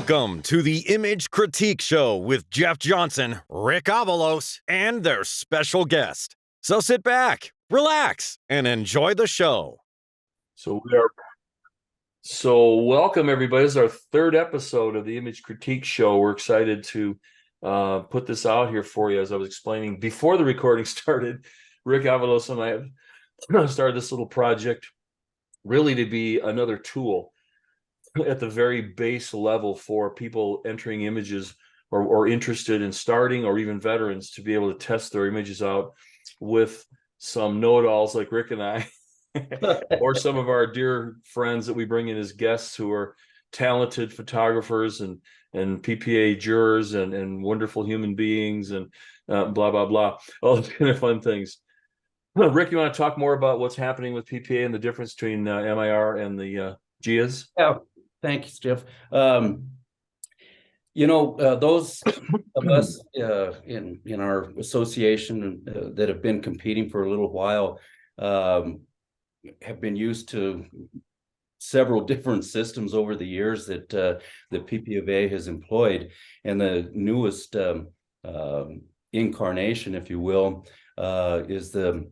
Welcome to the Image Critique Show with Jeff Johnson, Rick Avalos, and their special guest. So sit back, relax, and enjoy the show. So welcome everybody. This is our third episode of the Image Critique Show. We're excited to put this out here for you. As I was explaining before the recording started, Rick Avalos and I have started this little project really to be another tool at the very base level for people entering images or interested in starting, or even veterans, to be able to test their images out with some know-it-alls like Rick and I, or some of our dear friends that we bring in as guests who are talented photographers and PPA jurors and wonderful human beings and blah, blah, blah. All those kind of fun things. Rick, you want to talk more about what's happening with PPA and the difference between MIR and the GIAs? Yeah, thanks, Jeff. Those of us in our association that have been competing for a little while have been used to several different systems over the years that PPA has employed, and the newest incarnation, if you will, is the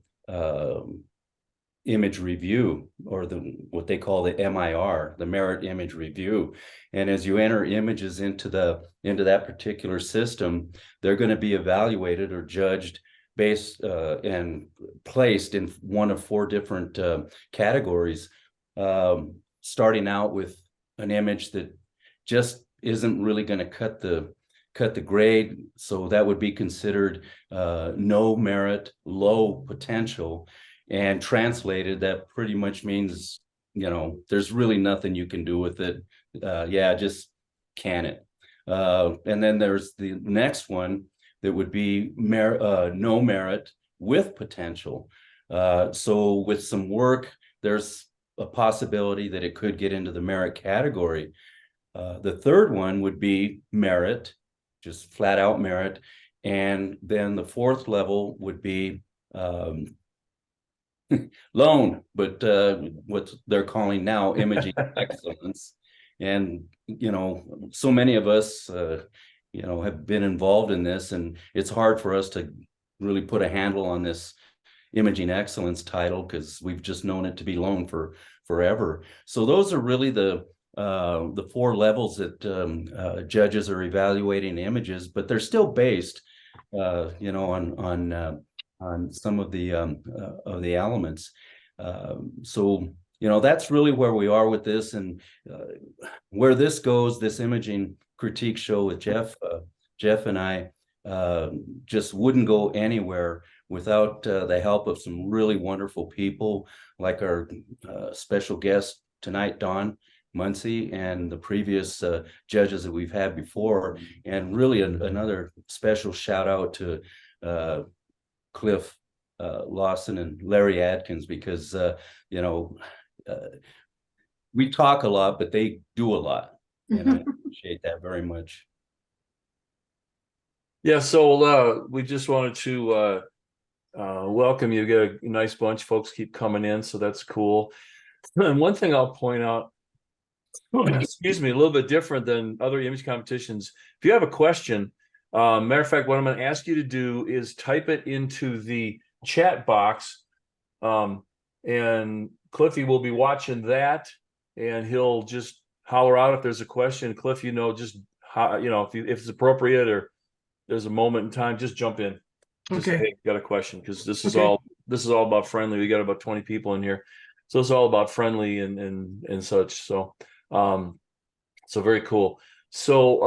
image review, or what they call the MIR, the Merit Image Review. And as you enter images into that particular system, they're going to be evaluated or judged based and placed in one of four different categories, starting out with an image that just isn't really going to cut the grade, so that would be considered no merit, low potential. And translated, that pretty much means, there's really nothing you can do with it. Just can it. And then there's the next one that would be no merit with potential. So with some work, there's a possibility that it could get into the merit category. The third one would be merit, just flat out merit. And then the fourth level would be loan, but what they're calling now imaging excellence. And so many of us have been involved in this, and it's hard for us to really put a handle on this imaging excellence title, because we've just known it to be loan for forever. So those are really the four levels that judges are evaluating images, but they're still based on some of the elements. So that's really where we are with this, and where this goes. This imaging critique show with Jeff and I just wouldn't go anywhere without the help of some really wonderful people, like our special guest tonight, Don Muncy, and the previous judges that we've had before. And really another special shout out to Cliff Lawson and Larry Adkins, because we talk a lot, but they do a lot, and I appreciate that very much. Yeah, so we just wanted to welcome you. Get a nice bunch. Folks keep coming in, so that's cool. And one thing I'll point out, excuse me, a little bit different than other image competitions. If you have a question, matter of fact, what I'm going to ask you to do is type it into the chat box, and Cliffy will be watching that, and he'll just holler out if there's a question. Cliff, just if it's appropriate, or there's a moment in time, just jump in. Just Okay. say, hey, got a question, because this is all about friendly. We got about 20 people in here, so it's all about friendly and such. So very cool. So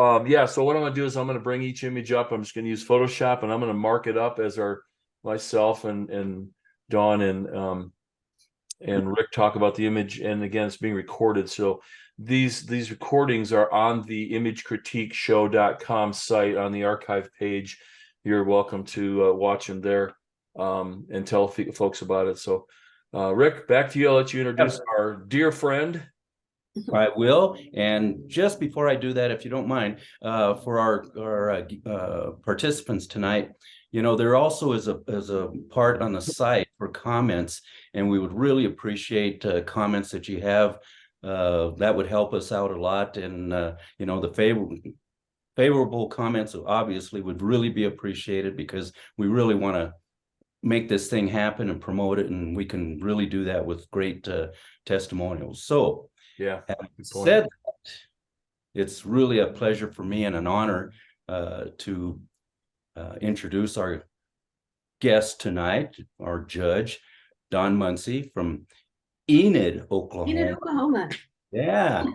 so what I'm going to do is I'm going to bring each image up. I'm just going to use Photoshop, and I'm going to mark it up as myself and Dawn and Rick talk about the image. And again, it's being recorded. So these recordings are on the imagecritiqueshow.com site on the archive page. You're welcome to watch them there and tell folks about it. So Rick, back to you. I'll let you introduce our dear friend. I will. And just before I do that, if you don't mind, for our participants tonight, there also is a part on the site for comments, and we would really appreciate comments that you have that would help us out a lot. And the favorable comments obviously would really be appreciated, because we really want to make this thing happen and promote it, and we can really do that with great testimonials. So Yeah, having good point. said that, it's really a pleasure for me and an honor to introduce our guest tonight, our judge, Don Muncy from Enid, Oklahoma. Oklahoma. Yeah.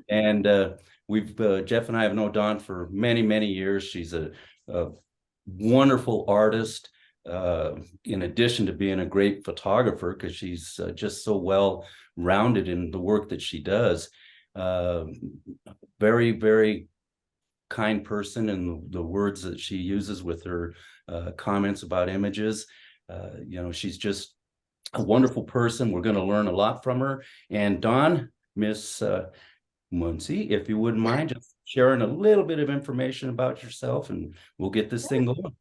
And we've Jeff and I have known Dawn for many, many years. She's a wonderful artist, in addition to being a great photographer, because she's just so well rounded in the work that she does. Very, very kind person, and the words that she uses with her comments about images. She's just a wonderful person. We're going to learn a lot from her. And Dawn, Miss Muncy, if you wouldn't mind just sharing a little bit of information about yourself, and we'll get this thing going.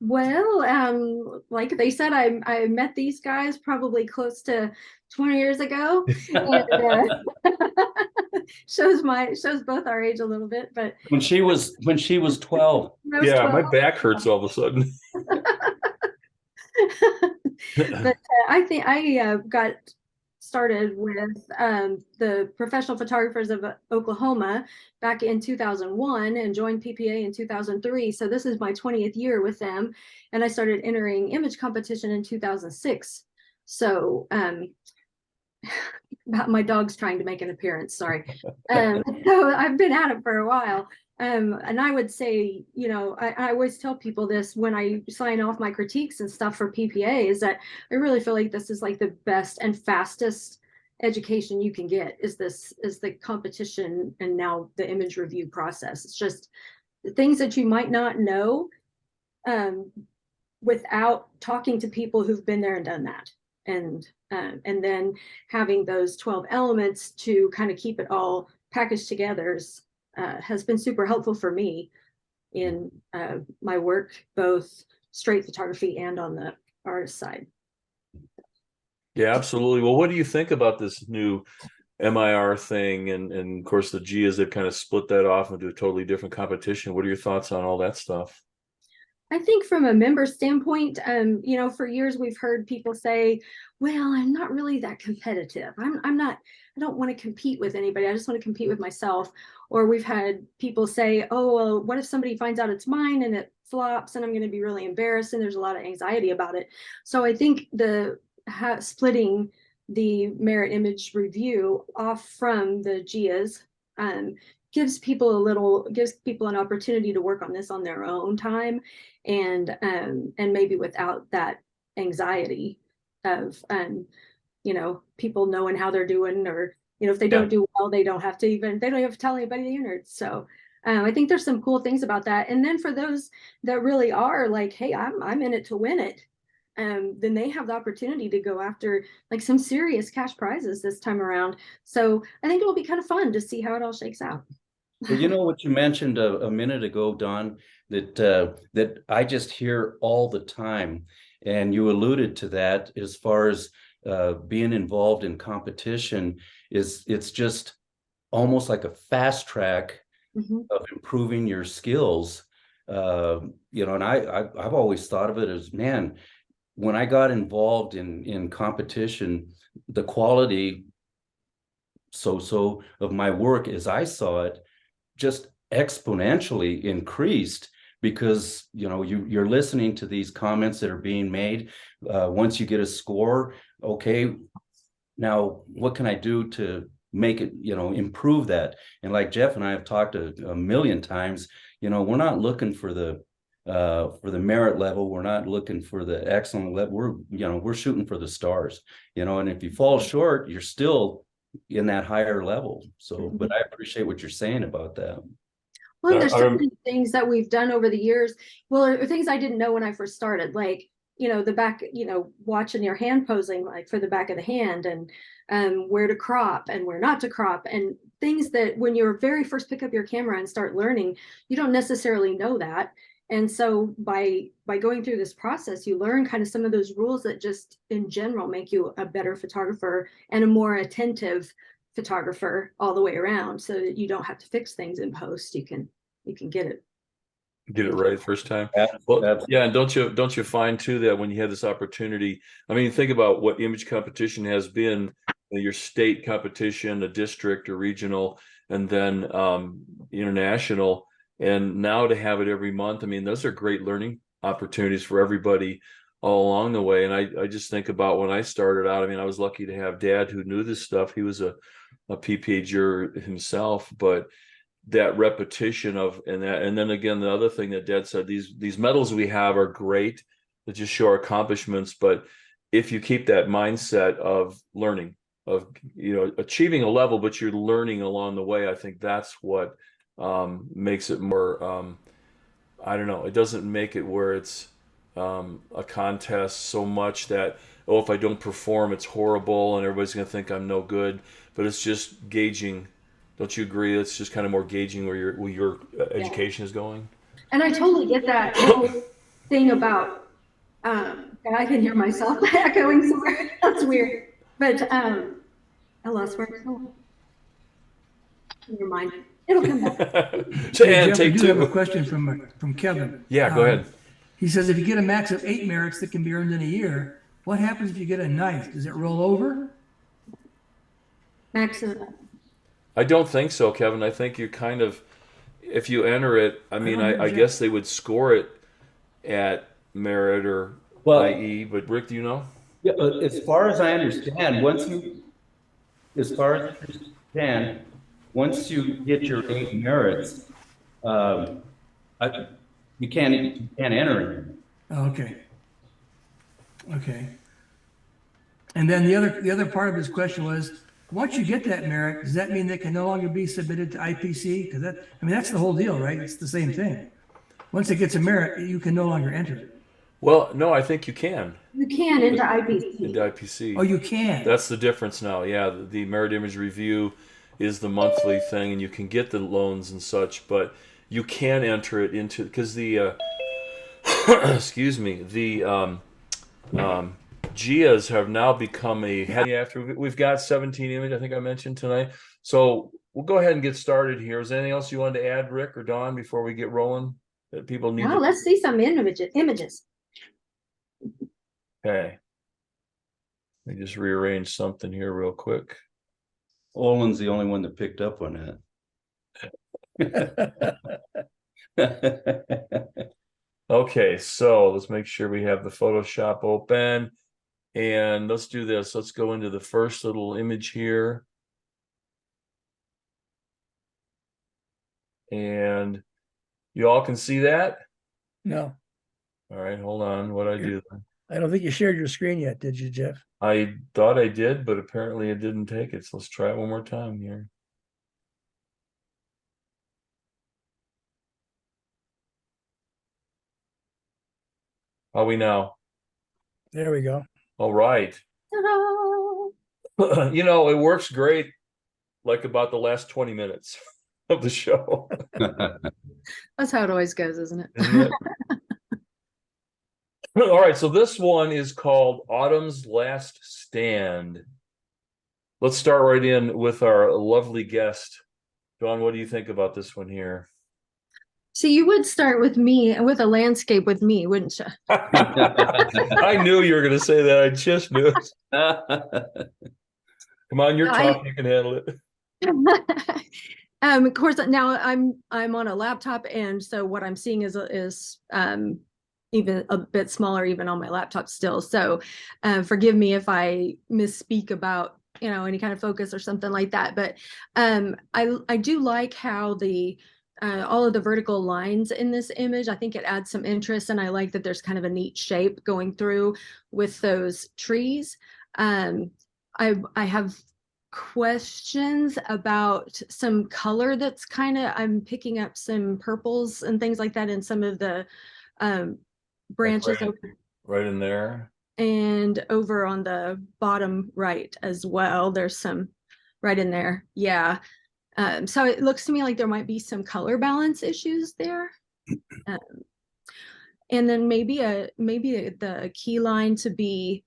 Well, like they said, I met these guys probably close to 20 years ago. And, shows both our age a little bit, but when she was 12. Yeah, 12. My back hurts all of a sudden. But I think I got started with the Professional Photographers of Oklahoma back in 2001 and joined PPA in 2003. So this is my 20th year with them. And I started entering image competition in 2006. So my dog's trying to make an appearance, sorry. So I've been at it for a while. And I would say, I always tell people this when I sign off my critiques and stuff for PPA, is that I really feel like this is like the best and fastest education you can get is the competition and now the image review process. It's just the things that you might not know without talking to people who've been there and done that. And then having those 12 elements to kind of keep it all packaged together has been super helpful for me in my work, both straight photography and on the artist side. Yeah, absolutely. Well, what do you think about this new MIR thing? And of course, the GIAs have kind of split that off into a totally different competition. What are your thoughts on all that stuff? I think from a member standpoint, for years we've heard people say, well, I'm not really that competitive. I don't want to compete with anybody. I just want to compete with myself. Or we've had people say, oh, well, what if somebody finds out it's mine and it flops and I'm going to be really embarrassed, and there's a lot of anxiety about it. So I think splitting the merit image review off from the GIAs gives people an opportunity to work on this on their own time, and maybe without that anxiety of people knowing how they're doing, or if they don't do well, they don't have to tell anybody they entered. So I think there's some cool things about that. And then for those that really are like, hey, I'm in it to win it, then they have the opportunity to go after like some serious cash prizes this time around. So I think it'll be kind of fun to see how it all shakes out. Well, what you mentioned a minute ago, Don, that I just hear all the time, and you alluded to that as far as being involved in competition, it's just almost like a fast track of improving your skills. And I've always thought of it as, man, when I got involved in competition, the quality of my work as I saw it just exponentially increased, because you're listening to these comments that are being made. Once you get a score, okay, now what can I do to make it improve that? And like Jeff and I have talked a million times, we're not looking for the merit level, we're not looking for the excellent level, we're shooting for the stars, and if you fall short, you're still in that higher level. So but I appreciate what you're saying about that. Well, there's so many things that we've done over the years, or things I didn't know when I first started, like the back, watching your hand posing, like for the back of the hand, and where to crop and where not to crop, and things that when you very first pick up your camera and start learning, you don't necessarily know that. And so by going through this process, you learn kind of some of those rules that just in general make you a better photographer and a more attentive photographer all the way around, so that you don't have to fix things in post. You can get it right first time. Well, Absolutely. yeah, and don't you find too that when you have this opportunity, I mean, think about what image competition has been, your state competition, a district or regional, and then international, and now to have it every month. I mean, those are great learning opportunities for everybody all along the way. And I just think about when I started out. I mean, I was lucky to have Dad who knew this stuff. He was a PPA juror himself, but that repetition of, and then again, the other thing that Dad said, these medals we have are great that just show our accomplishments, but if you keep that mindset of learning, of achieving a level, but you're learning along the way, I think that's what makes it more, I don't know, it doesn't make it where it's a contest so much that, oh, if I don't perform it's horrible and everybody's going to think I'm no good, but it's just gauging. Don't you agree? It's just kind of more gauging where your education is going. And I totally get that whole thing about I can hear myself echoing somewhere. That's weird. But I lost where I was going. Never mind. It'll come back. So, Hey, and Jeff, I take do have a two. question from Kevin. Yeah, go ahead. He says if you get a max of 8 merits that can be earned in a year, what happens if you get a 9th? Does it roll over? Maximum. I don't think so, Kevin. I think you kind of, if you enter it, I mean, I guess they would score it at merit or IE, but Rick, do you know? Yeah, as far as I understand, once you get your 8 merits, you can't enter it. Oh, okay. Okay. And then the other part of his question was, once you get that merit, does that mean they can no longer be submitted to IPC? Because that's the whole deal, right? It's the same thing. Once it gets a merit, you can no longer enter it. Well, no, I think you can. You can into IPC. Into IPC. Oh, you can. That's the difference now. Yeah, the merit image review is the monthly thing, and you can get the loans and such, but you can enter it into, because the excuse me, the GIAs have now become after we've got 17 image, I think I mentioned tonight. So we'll go ahead and get started here. Is there anything else you wanted to add, Rick or Dawn, before we get rolling that people need? No, let's see some images. Okay. Let me just rearrange something here real quick. Olin's the only one that picked up on that. Okay, so let's make sure we have the Photoshop open, and let's do this. Let's go into the first little image here. And you all can see that? No, All right, hold on. What'd I do? I don't think you shared your screen yet, did you, Jeff? I thought I did, but apparently it didn't take it. So let's try it one more time here. How are we now? There we go. All right. Ta-da! You know, it works great, like about the last 20 minutes of the show. That's how it always goes, isn't it? Isn't it? All right, so this one is called Autumn's Last Stand. Let's start right in with our lovely guest. Dawn, what do you think about this one here? So you would start with me, with a landscape with me, wouldn't you? I knew you were going to say that. I just knew it. Come on, you're tough. You can handle it. Of course, now I'm on a laptop, and so what I'm seeing is even a bit smaller, even on my laptop still. So forgive me if I misspeak about any kind of focus or something like that. But I do like how the all of the vertical lines in this image. I think it adds some interest, and I like that there's kind of a neat shape going through with those trees. I have questions about some color that's I'm picking up some purples and things like that in some of the branches right in there, and over on the bottom right as well. There's some right in there. Yeah. So it looks to me like there might be some color balance issues there. And then maybe the key line to be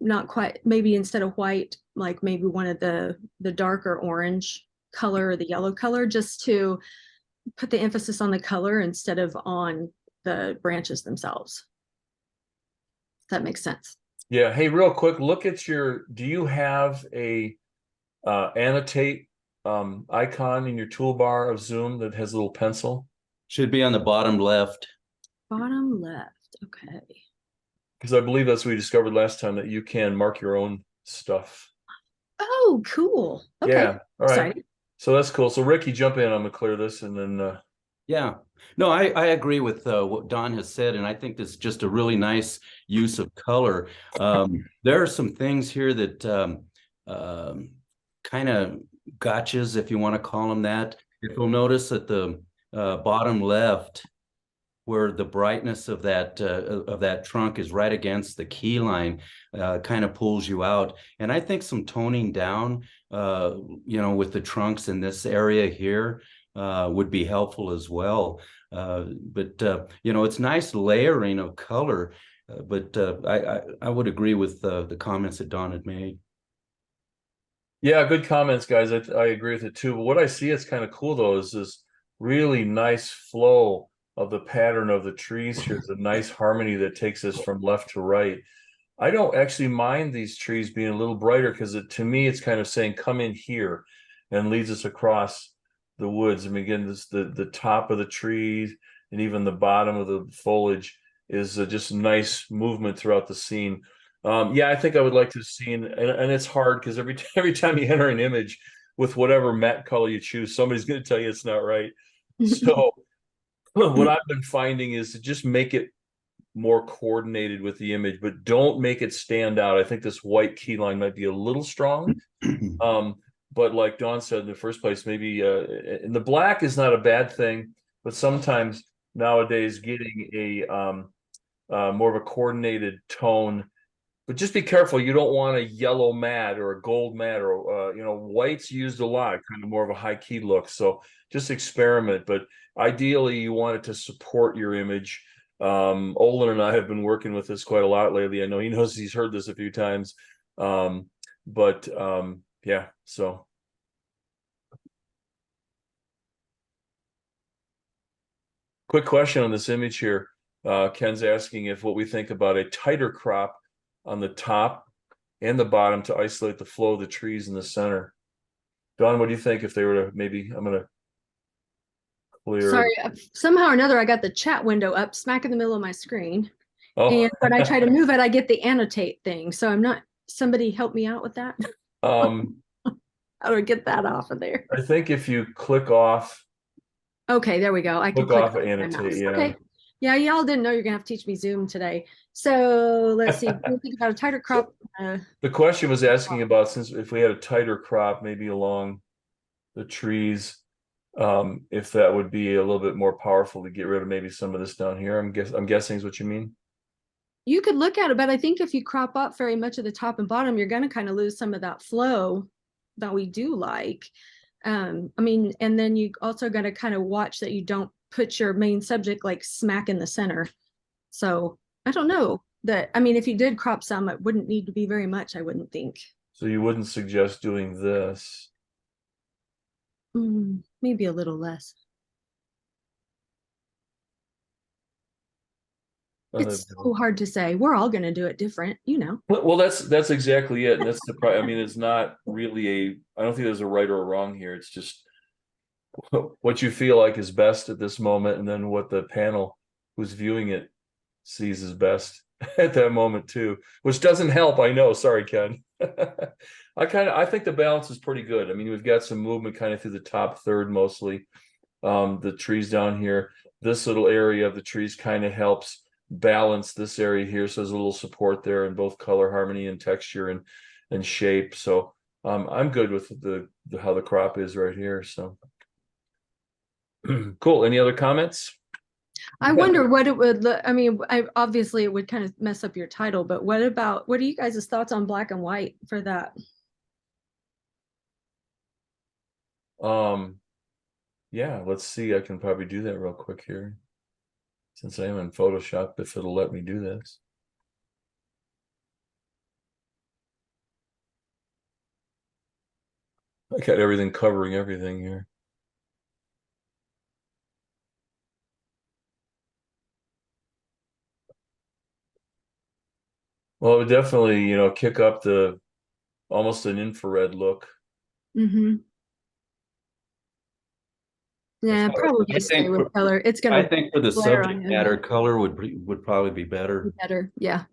not quite, maybe instead of white, like maybe one of the darker orange color or the yellow color, just to put the emphasis on the color instead of on the branches themselves. If that makes sense. Yeah. Hey, real quick, look at do you have a annotate icon in your toolbar of Zoom that has a little pencil? Should be on the bottom left. Bottom left. Okay. Because I believe that's what we discovered last time, that you can mark your own stuff. Oh, cool. Okay. Yeah. All right. Exciting. So that's cool. So Ricky, jump in. I'm gonna clear this and then Yeah, no, I agree with what Don has said, and I think this is just a really nice use of color. There are some things here that kind of gotchas, if you want to call them that. If you'll notice at the bottom left, where the brightness of that trunk is right against the key line, kind of pulls you out. And I think some toning down, with the trunks in this area here would be helpful as well. But it's nice layering of color. But I would agree with the comments that Don had made. yeah, good comments, guys. I agree with it too. But what I see is kind of cool though is this really nice flow of the pattern of the trees here. It's a nice harmony that takes us from left to right. I don't actually mind these trees being a little brighter because to me it's kind of saying come in here and leads us across the woods. I mean, again, this the top of the trees and even the bottom of the foliage is just nice movement throughout the scene. Yeah, I think I would like to see, and it's hard because every time you enter an image with whatever matte color you choose, somebody's going to tell you it's not right. So what I've been finding is to just make it more coordinated with the image, but don't make it stand out. I think this white key line might be a little strong. But like Dawn said in the first place, maybe and the black is not a bad thing, but sometimes nowadays getting a more of a coordinated tone. But just be careful. You don't want a yellow matte or a gold matte or white's used a lot, kind of more of a high key look. So just experiment. But ideally, you want it to support your image. Olin and I have been working with this quite a lot lately. I know he knows, he's heard this a few times. Yeah, so. Quick question on this image here. Ken's asking if what we think about a tighter crop on the top and the bottom to isolate the flow of the trees in the center. Don, what do you think if they were to maybe, I'm going to clear. Sorry, somehow or another, I got the chat window up smack in the middle of my screen. Oh. And when I try to move it, I get the annotate thing. So I'm not, somebody help me out with that. How do I get that off of there? I think if you click off. Okay, there we go. I can click off off annotate, yeah. Okay. Yeah, y'all didn't know you're gonna have to teach me Zoom today. So let's see. We think about a tighter crop. The question was asking about, since if we had a tighter crop, maybe along the trees, if that would be a little bit more powerful to get rid of maybe some of this down here. I'm guessing is what you mean. You could look at it, but I think if you crop up very much of the top and bottom, you're gonna kind of lose some of that flow that we do like. I mean, and then you also got to kind of watch that you don't put your main subject like smack in the center. So I don't know that. I mean, if you did crop some, it wouldn't need to be very much, I wouldn't think. So you wouldn't suggest doing this? Maybe a little less. It's so hard to say. We're all going to do it different, you know. Well, that's exactly it. And that's the problem. I mean, it's not really I don't think there's a right or a wrong here. It's just what you feel like is best at this moment, and then what the panel who's viewing it sees as best at that moment too, which doesn't help. I know. Sorry, Ken. I think the balance is pretty good. I mean, we've got some movement kind of through the top third mostly. The trees down here, this little area of the trees kind of helps balance this area here, so there's a little support there in both color harmony and texture and shape. So I'm good with the how the crop is right here. So cool. Any other comments? I wonder what it would look. I mean, obviously it would kind of mess up your title, but what are you guys' thoughts on black and white for that? Yeah, let's see. I can probably do that real quick here, since I am in Photoshop, if it'll let me do this. I got everything covering everything here. Well, it would definitely, kick up the almost an infrared look. Mm-hmm. Yeah, far as- probably I just stay think with for, color. It's I gonna think for the glare subject on you. matter, color would probably be Be better. better. Yeah.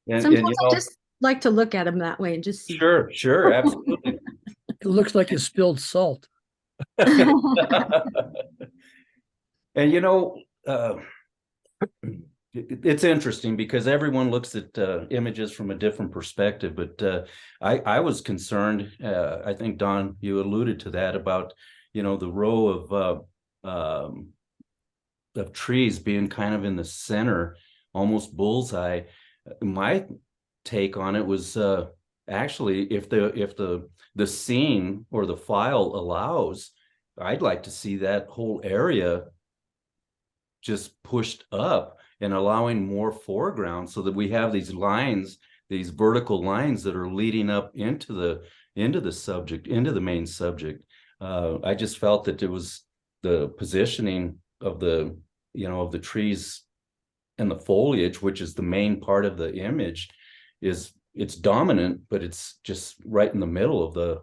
And Sometimes I just like to look at them that way and just see. sure, absolutely. It looks like you spilled salt. And it's interesting because everyone looks at images from a different perspective, but I was concerned. I think Don, you alluded to that about the row of trees being kind of in the center, almost bullseye. My take on it was actually if the scene or the file allows, I'd like to see that whole area just pushed up and allowing more foreground so that we have these lines, these vertical lines that are leading up into the subject, into the main subject. I just felt that it was the positioning of the trees and the foliage, which is the main part of the image, it's dominant, but it's just right in the middle of the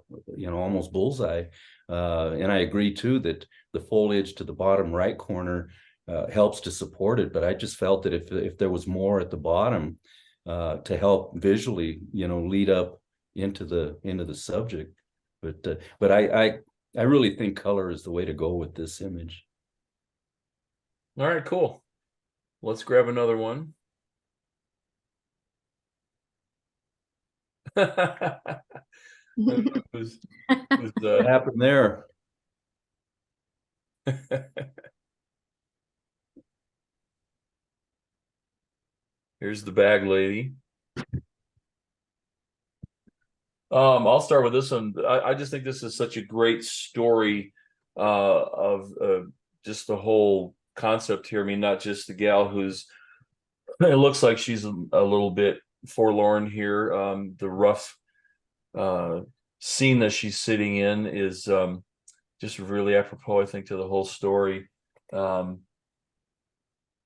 almost bullseye. And I agree too that the foliage to the bottom right corner helps to support it, but I just felt that if there was more at the bottom to help visually lead up into the subject. But I really think color is the way to go with this image. All right, cool. Let's grab another one. who's, What happened there? Here's the bag lady. I'll start with this one. I just think this is such a great story of just the whole concept here. I mean, not just the gal who's it looks like she's a little bit forlorn here. The rough scene that she's sitting in is just really apropos, I think, to the whole story.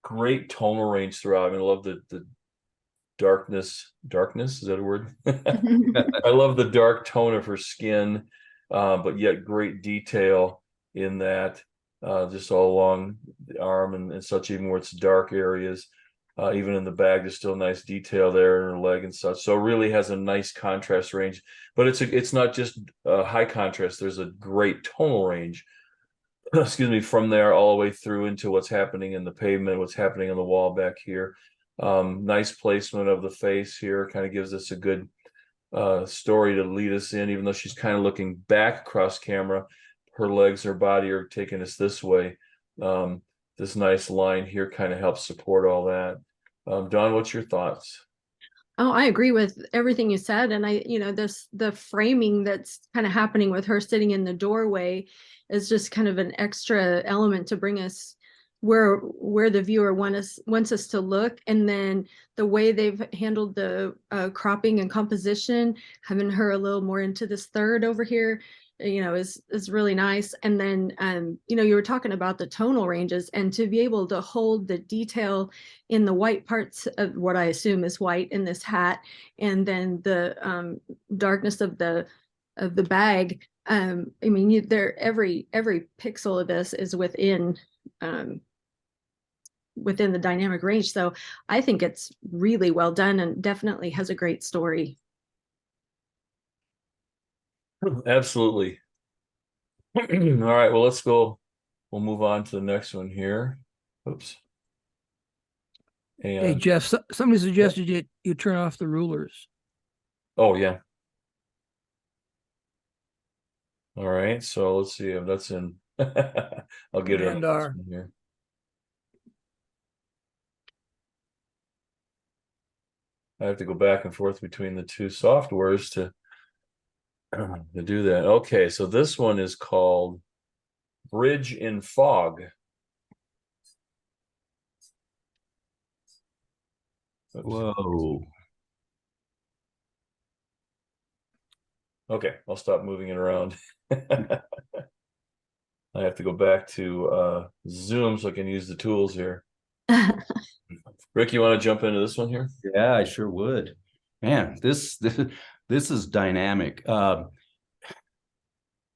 Great tonal range throughout. I mean, I love the darkness. Darkness, is that a word? I love the dark tone of her skin, but yet great detail in that, just all along the arm and such, even where it's dark areas. Even in the bag, there's still nice detail there in her leg and such. So it really has a nice contrast range, but it's not just high contrast. There's a great tonal range. Excuse me, from there all the way through into what's happening in the pavement, what's happening on the wall back here. Nice placement of the face here, kind of gives us a good story to lead us in, even though she's kind of looking back across camera. Her legs, her body are taking us this way. This nice line here kind of helps support all that. Don, what's your thoughts? Oh, I agree with everything you said. And the framing that's kind of happening with her sitting in the doorway is just kind of an extra element to bring us where the viewer wants us to look. And then the way they've handled the cropping and composition, having her a little more into this third over here, is really nice. And then you were talking about the tonal ranges, and to be able to hold the detail in the white parts of what I assume is white in this hat, and then the darkness of the bag. I mean, every pixel of this is within the dynamic range. So I think it's really well done and definitely has a great story. Absolutely. All right, well, let's go. We'll move on to the next one here. Oops. Hey, And Jeff, somebody suggested you turn off the rulers. oh yeah. All right, so let's see if that's in. I'll get it on And this one here. I have to go back and forth between the two softwares to do that. Okay, so this one is called Bridge in Fog. Oops. Whoa. Okay, I'll stop moving it around. I have to go back to Zoom so I can use the tools here. Rick, you want to jump into this one here? Yeah, I sure would. Man, this is dynamic. Let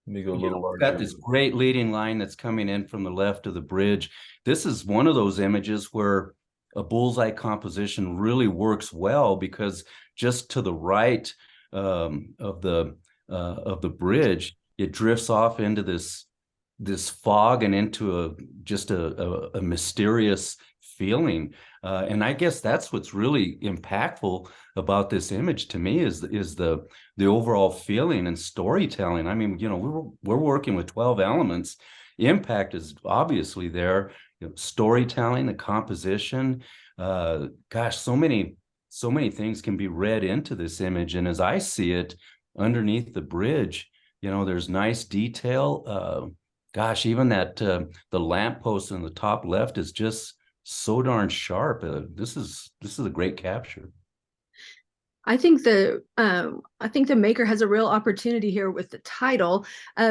me go a little We've got larger. this great leading line that's coming in from the left of the bridge. This is one of those images where a bullseye composition really works well, because just to the right of the bridge, it drifts off into this fog and into just a mysterious feeling. And I guess that's what's really impactful about this image to me is the overall feeling and storytelling. I mean, we're working with 12 elements. Impact is obviously there. Storytelling, the composition, gosh, so many things can be read into this image. And as I see it, underneath the bridge, there's nice detail. Gosh, even that the lamppost in the top left is just so darn sharp. This is a great capture. I think the maker has a real opportunity here with the title.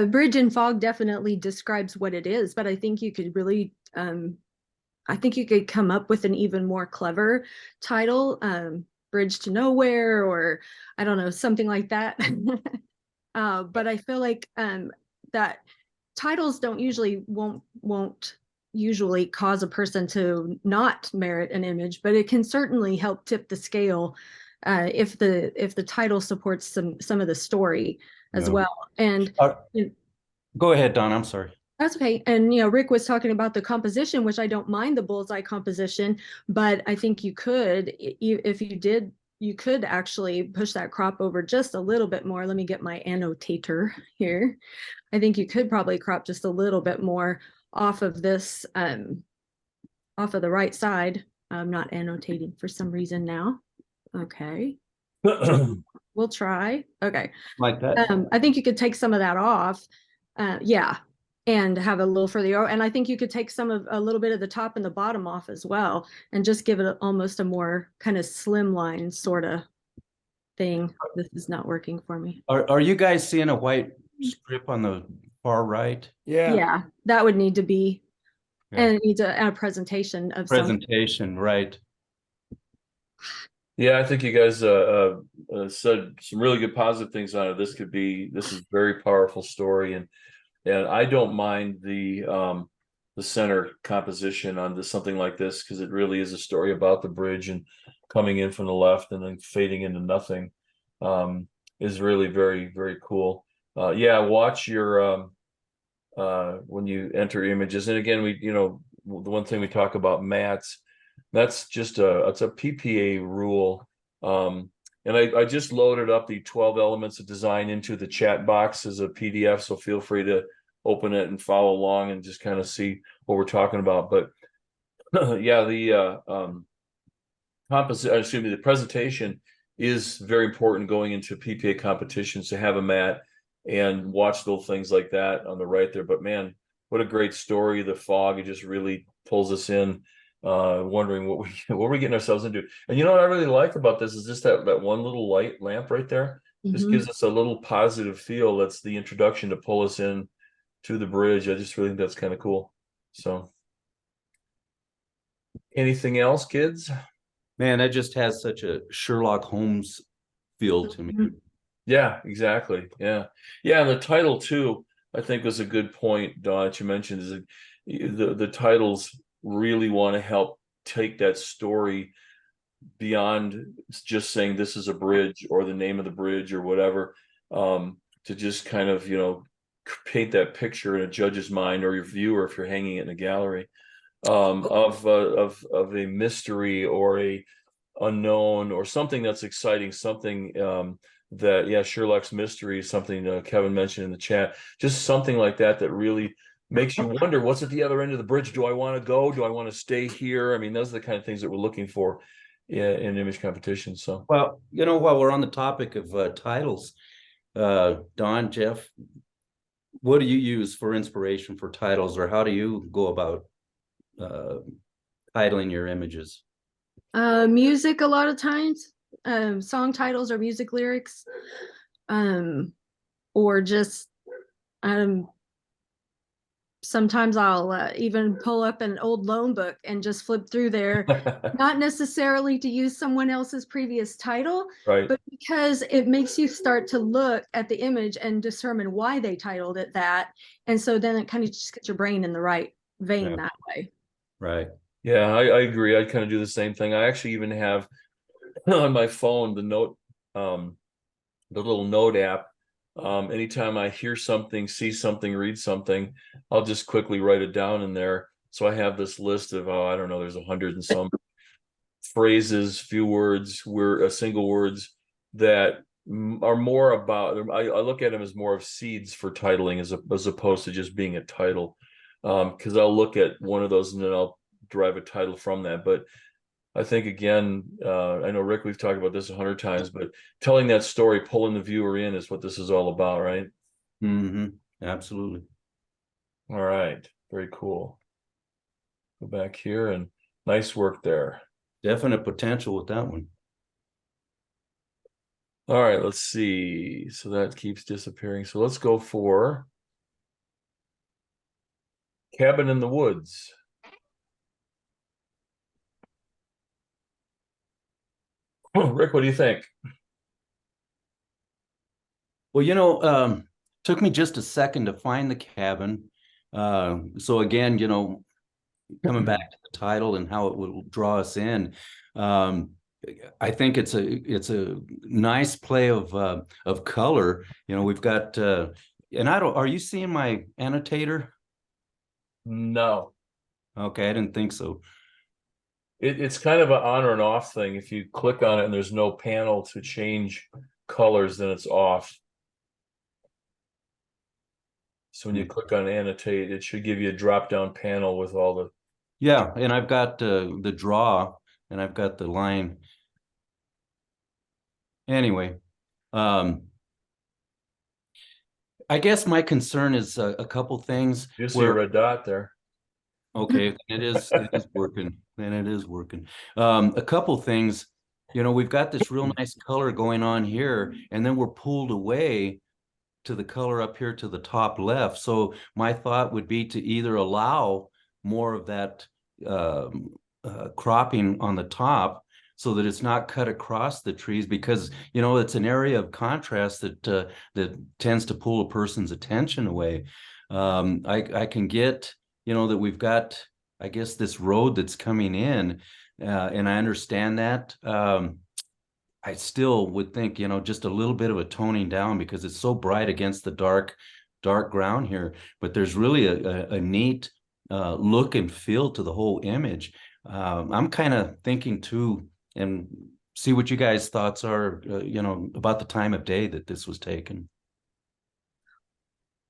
Bridge in Fog definitely describes what it is, but I think you could really I think you could come up with an even more clever title, Bridge to Nowhere, or I don't know, something like that. But I feel like that titles won't usually cause a person to not merit an image, but it can certainly help tip the scale if the title supports some of the story as well. And go ahead, Don. I'm sorry. That's okay. And Rick was talking about the composition, which I don't mind the bullseye composition, but I think you could, if you did, you could actually push that crop over just a little bit more. Let me get my annotator here. I think you could probably crop just a little bit more off of this, off of the right side. I'm not annotating for some reason now. Okay. We'll try. Okay. Like that. I think you could take some of that off. Yeah. And have a little further. And I think you could take a little bit of the top and the bottom off as well, and just give it almost a more kind of slimline sort of thing. This is not working for me. Are you guys seeing a white strip on the far right? Yeah, that would need to be, and it needs a presentation of presentation, right? Yeah, I think you guys said some really good positive things on it. This is a very powerful story, and I don't mind the center composition on something like this, because it really is a story about the bridge and coming in from the left and then fading into nothing. Is really very, very cool. Yeah, watch your when you enter images. And again, the one thing we talk about mats, that's just it's a PPA rule. And I just loaded up the 12 elements of design into the chat box as a PDF, so feel free to open it and follow along and just kind of see what we're talking about. But yeah, the the presentation is very important going into PPA competitions, to have a mat and watch little things like that on the right there. But man, what a great story. The fog, it just really pulls us in, wondering what we're getting ourselves into. And what I really like about this is just that one little lamp right there. Just gives us a little positive feel. That's the introduction to pull us in to the bridge. I just really think that's kind of cool. So anything else, kids? Man, that just has such a Sherlock Holmes feel to me. Yeah, exactly. Yeah. And the title too, I think, was a good point, Don, that you mentioned, is the titles really want to help take that story beyond just saying this is a bridge or the name of the bridge or whatever, to just kind of paint that picture in a judge's mind, or your viewer if you're hanging it in a gallery, of a mystery or a unknown or something that's exciting, something that Sherlock's mystery, something Kevin mentioned in the chat, just something like that really makes you wonder, what's at the other end of the bridge? Do I want to go? Do I want to stay here? I mean, those are the kind of things that we're looking for in image competition. So, well, while we're on the topic of titles, Don, Jeff, what do you use for inspiration for titles, or how do you go about titling your images? Music, a lot of times, song titles or music lyrics. or just sometimes I'll even pull up an old loan book and just flip through there, not necessarily to use someone else's previous title, Right. but because it makes you start to look at the image and determine why they titled it that. And so then it kind of just gets your brain in the right vein that way. Right. Yeah, I agree. I kind of do the same thing. I actually even have on my phone the little note app. Anytime I hear something, see something, read something, I'll just quickly write it down in there. So I have this list of, I don't know, there's 100 and some phrases, few words, single words that are more about, I look at them as more of seeds for titling as opposed to just being a title. Because I'll look at one of those and then I'll derive a title from that. But I think again, I know Rick, we've talked about this 100 times, but telling that story, pulling the viewer in is what this is all about, right? Mm-hmm. Absolutely. All right. Very cool. Go back here and nice work there. Definite potential with that one. All right, let's see. So that keeps disappearing. So let's go for Cabin in the Woods. Rick, what do you think? Well, took me just a second to find the cabin. So again, coming back to the title and how it will draw us in, I think it's a nice play of color. We've got and are you seeing my annotator? No. Okay, I didn't think so. It's kind of an on or an off thing. If you click on it and there's no panel to change colors, then it's off. So when you click on annotate, it should give you a drop down panel with all the. Yeah, and I've got the draw and I've got the line. Anyway, I guess my concern is a couple things. You see a red dot there. Okay, it is working, and it is working. A couple things, we've got this real nice color going on here, and then we're pulled away to the color up here to the top left. So my thought would be to either allow more of that cropping on the top so that it's not cut across the trees, because it's an area of contrast that tends to pull a person's attention away. I can get that we've got, I guess, this road that's coming in, and I understand that. I still would think, just a little bit of a toning down, because it's so bright against the dark ground here. But there's really a neat look and feel to the whole image. I'm kind of thinking too, and see what you guys' thoughts are, about the time of day that this was taken.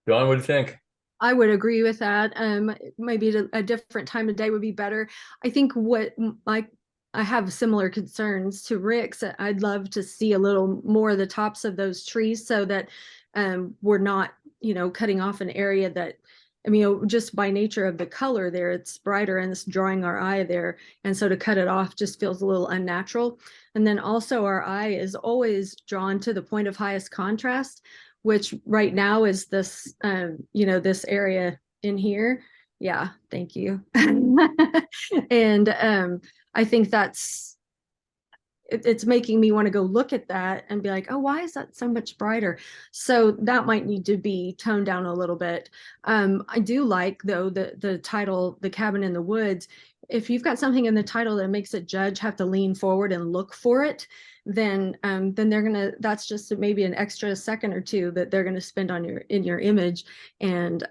John, what do you think? I would agree with that. Maybe a different time of day would be better. I think I have similar concerns to Rick's. I'd love to see a little more of the tops of those trees so that we're not, cutting off an area that, just by nature of the color there, it's brighter and it's drawing our eye there. And so to cut it off just feels a little unnatural. And then also our eye is always drawn to the point of highest contrast, which right now is this, this area in here. Yeah, thank you. And I think it's making me want to go look at that and be like, oh, why is that so much brighter? So that might need to be toned down a little bit. I do like, though, the title, The Cabin in the Woods. If you've got something in the title that makes a judge have to lean forward and look for it, then that's just maybe an extra second or two that they're gonna spend in your image, and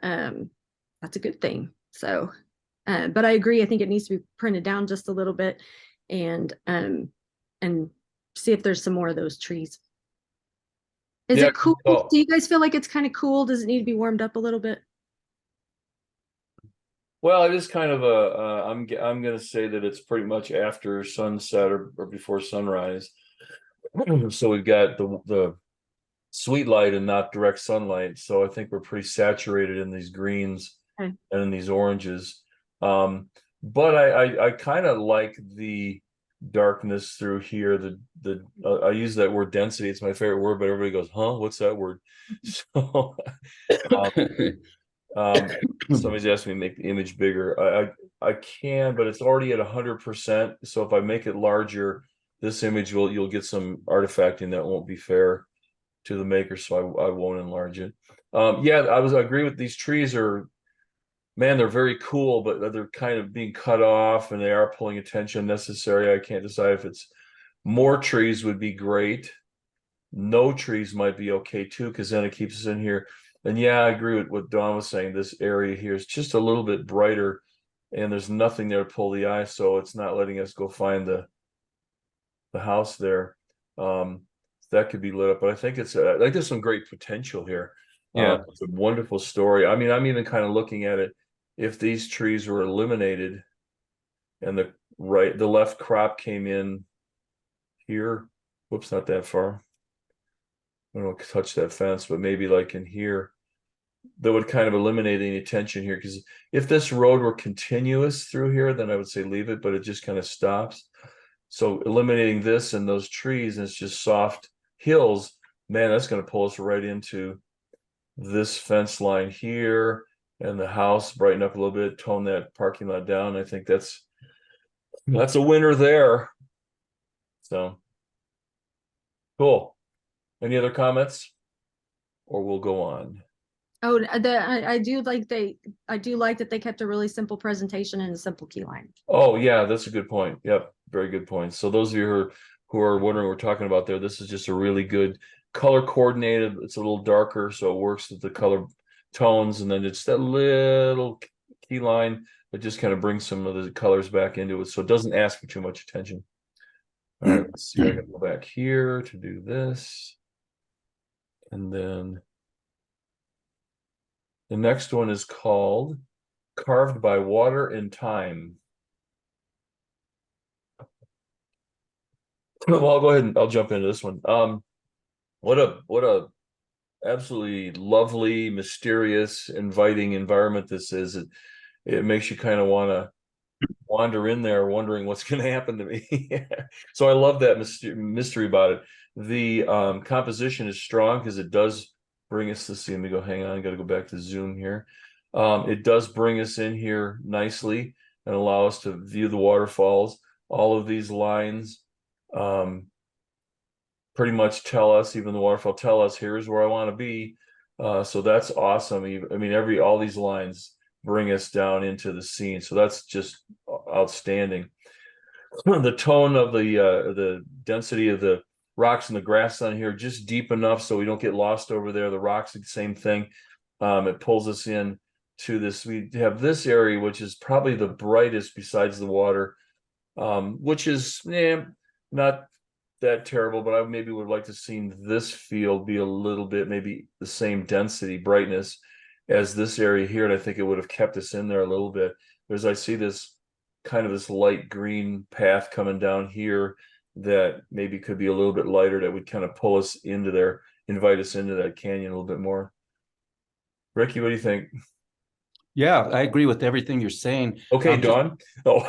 that's a good thing. So, but I agree. I think it needs to be printed down just a little bit, and see if there's some more of those trees. Is it cool? Do you guys feel like it's kind of cool? Does it need to be warmed up a little bit? Well, it is kind of I'm going to say that it's pretty much after sunset or before sunrise. So we've got the sweet light and not direct sunlight. So I think we're pretty saturated in these greens and in these oranges. But I kind of like the darkness through here. I use that word density. It's my favorite word, but everybody goes, huh? What's that word? So somebody's asked me to make the image bigger. I can, but it's already at 100%. So if I make it larger, this image you'll get some artifacting that won't be fair to the maker. So I won't enlarge it. Yeah, I agree with these trees are, man, they're very cool, but they're kind of being cut off and they are pulling attention necessary. I can't decide if it's more trees would be great. No trees might be okay too, because then it keeps us in here. And yeah, I agree with what Dawn was saying. This area here is just a little bit brighter and there's nothing there to pull the eye. So it's not letting us go find the house there. That could be lit up, but I think it's like there's some great potential here. Yeah. It's a wonderful story. I mean, I'm even kind of looking at it. If these trees were eliminated and the left crop came in here, whoops, not that far. I don't touch that fence, but maybe like in here, that would kind of eliminate any tension here. Because if this road were continuous through here, then I would say leave it, but it just kind of stops. So eliminating this and those trees, and it's just soft hills, man, that's going to pull us right into this fence line here, and the house brighten up a little bit, tone that parking lot down. I think that's a winner there. So cool. Any other comments? Or we'll go on. Oh, I do like that they kept a really simple presentation and a simple key line. Oh yeah, that's a good point. Yep, very good point. So those of you who are wondering what we're talking about there, this is just a really good color coordinated. It's a little darker, so it works with the color tones, and then it's that little key line that just kind of brings some of the colors back into it, so it doesn't ask for too much attention. All right, let's see. I can go back here to do this, and then the next one is called Carved by Water and Time. Well, I'll go ahead and I'll jump into this one. What a absolutely lovely, mysterious, inviting environment this is. It makes you kind of want to wander in there wondering what's going to happen to me. So I love that mystery about it. The composition is strong because it does bring us to see. Let me go, hang on, I got to go back to Zoom here. It does bring us in here nicely and allow us to view the waterfalls. All of these lines pretty much tell us, even the waterfall tell us, here's where I want to be. So that's awesome. I mean, all these lines bring us down into the scene. So that's just outstanding. The tone of the density of the rocks and the grass on here, just deep enough so we don't get lost over there. The rocks, the same thing. It pulls us in to this. We have this area, which is probably the brightest besides the water, which is not that terrible, but I maybe would like to see this field be a little bit maybe the same density, brightness as this area here, and I think it would have kept us in there a little bit. As I see this kind of this light green path coming down here that maybe could be a little bit lighter, that would kind of pull us into there, invite us into that canyon a little bit more. Ricky, what do you think? Yeah, I agree with everything you're saying. Okay, Dawn. Oh,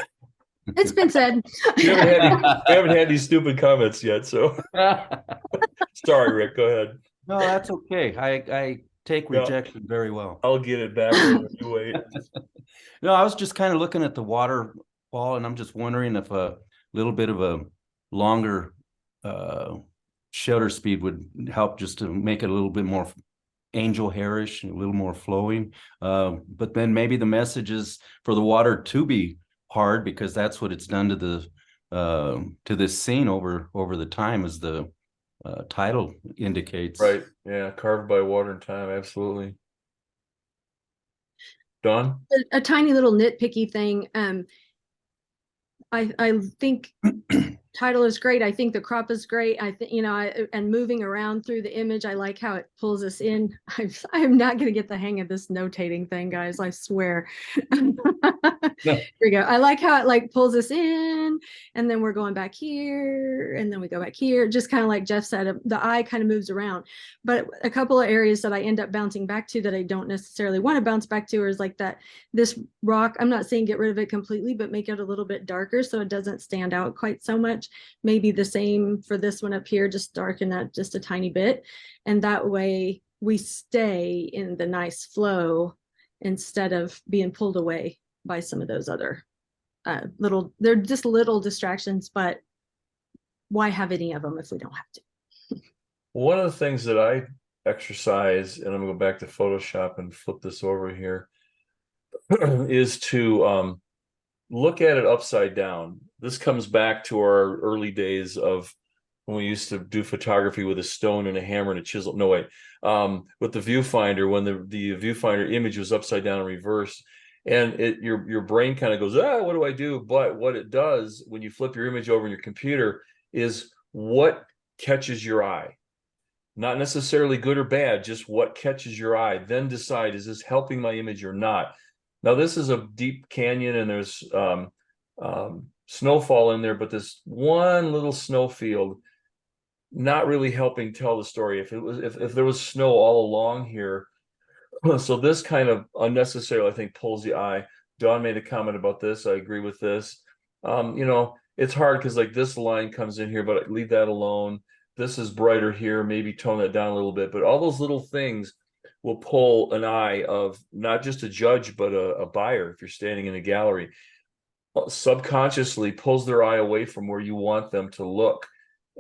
It's been said. we haven't had any stupid comments yet, so sorry, Rick. Go ahead. No, that's okay. I take rejection very well. I'll get it back later. You wait. No, I was just kind of looking at the waterfall, and I'm just wondering if a little bit of a longer shutter speed would help, just to make it a little bit more angel hairish, a little more flowing. But then maybe the message is for the water to be hard, because that's what it's done to this scene over the time, as the title indicates. Right. Yeah. Carved by water and time. Absolutely. Dawn? A tiny little nitpicky thing. I think Title is great. I think the crop is great. I think, and moving around through the image, I like how it pulls us in. I'm not going to get the hang of this notating thing, guys. I swear. Here we go. I like how it like pulls us in, and then we're going back here, and then we go back here. Just kind of like Jeff said, the eye kind of moves around. But a couple of areas that I end up bouncing back to that I don't necessarily want to bounce back to is like this rock. I'm not saying get rid of it completely, but make it a little bit darker so it doesn't stand out quite so much. Maybe the same for this one up here, just darken that just a tiny bit. And that way we stay in the nice flow instead of being pulled away by some of those other they're just little distractions, but why have any of them if we don't have to? One of the things that I exercise, and I'm gonna go back to Photoshop and flip this over here, is to look at it upside down. This comes back to our early days of when we used to do photography with a stone and a hammer and a chisel. No way. With the viewfinder, when the viewfinder image was upside down and reversed, and your brain kind of goes, what do I do? But what it does when you flip your image over in your computer is what catches your eye. Not necessarily good or bad, just what catches your eye. Then decide, is this helping my image or not? Now, this is a deep canyon and there's snowfall in there, but this one little snow field not really helping tell the story. If there was snow all along here, so this kind of unnecessarily, I think, pulls the eye. Dawn made a comment about this. I agree with this. It's hard because like this line comes in here, but leave that alone. This is brighter here, maybe tone that down a little bit, but all those little things will pull an eye of not just a judge, but a buyer. If you're standing in a gallery, subconsciously pulls their eye away from where you want them to look.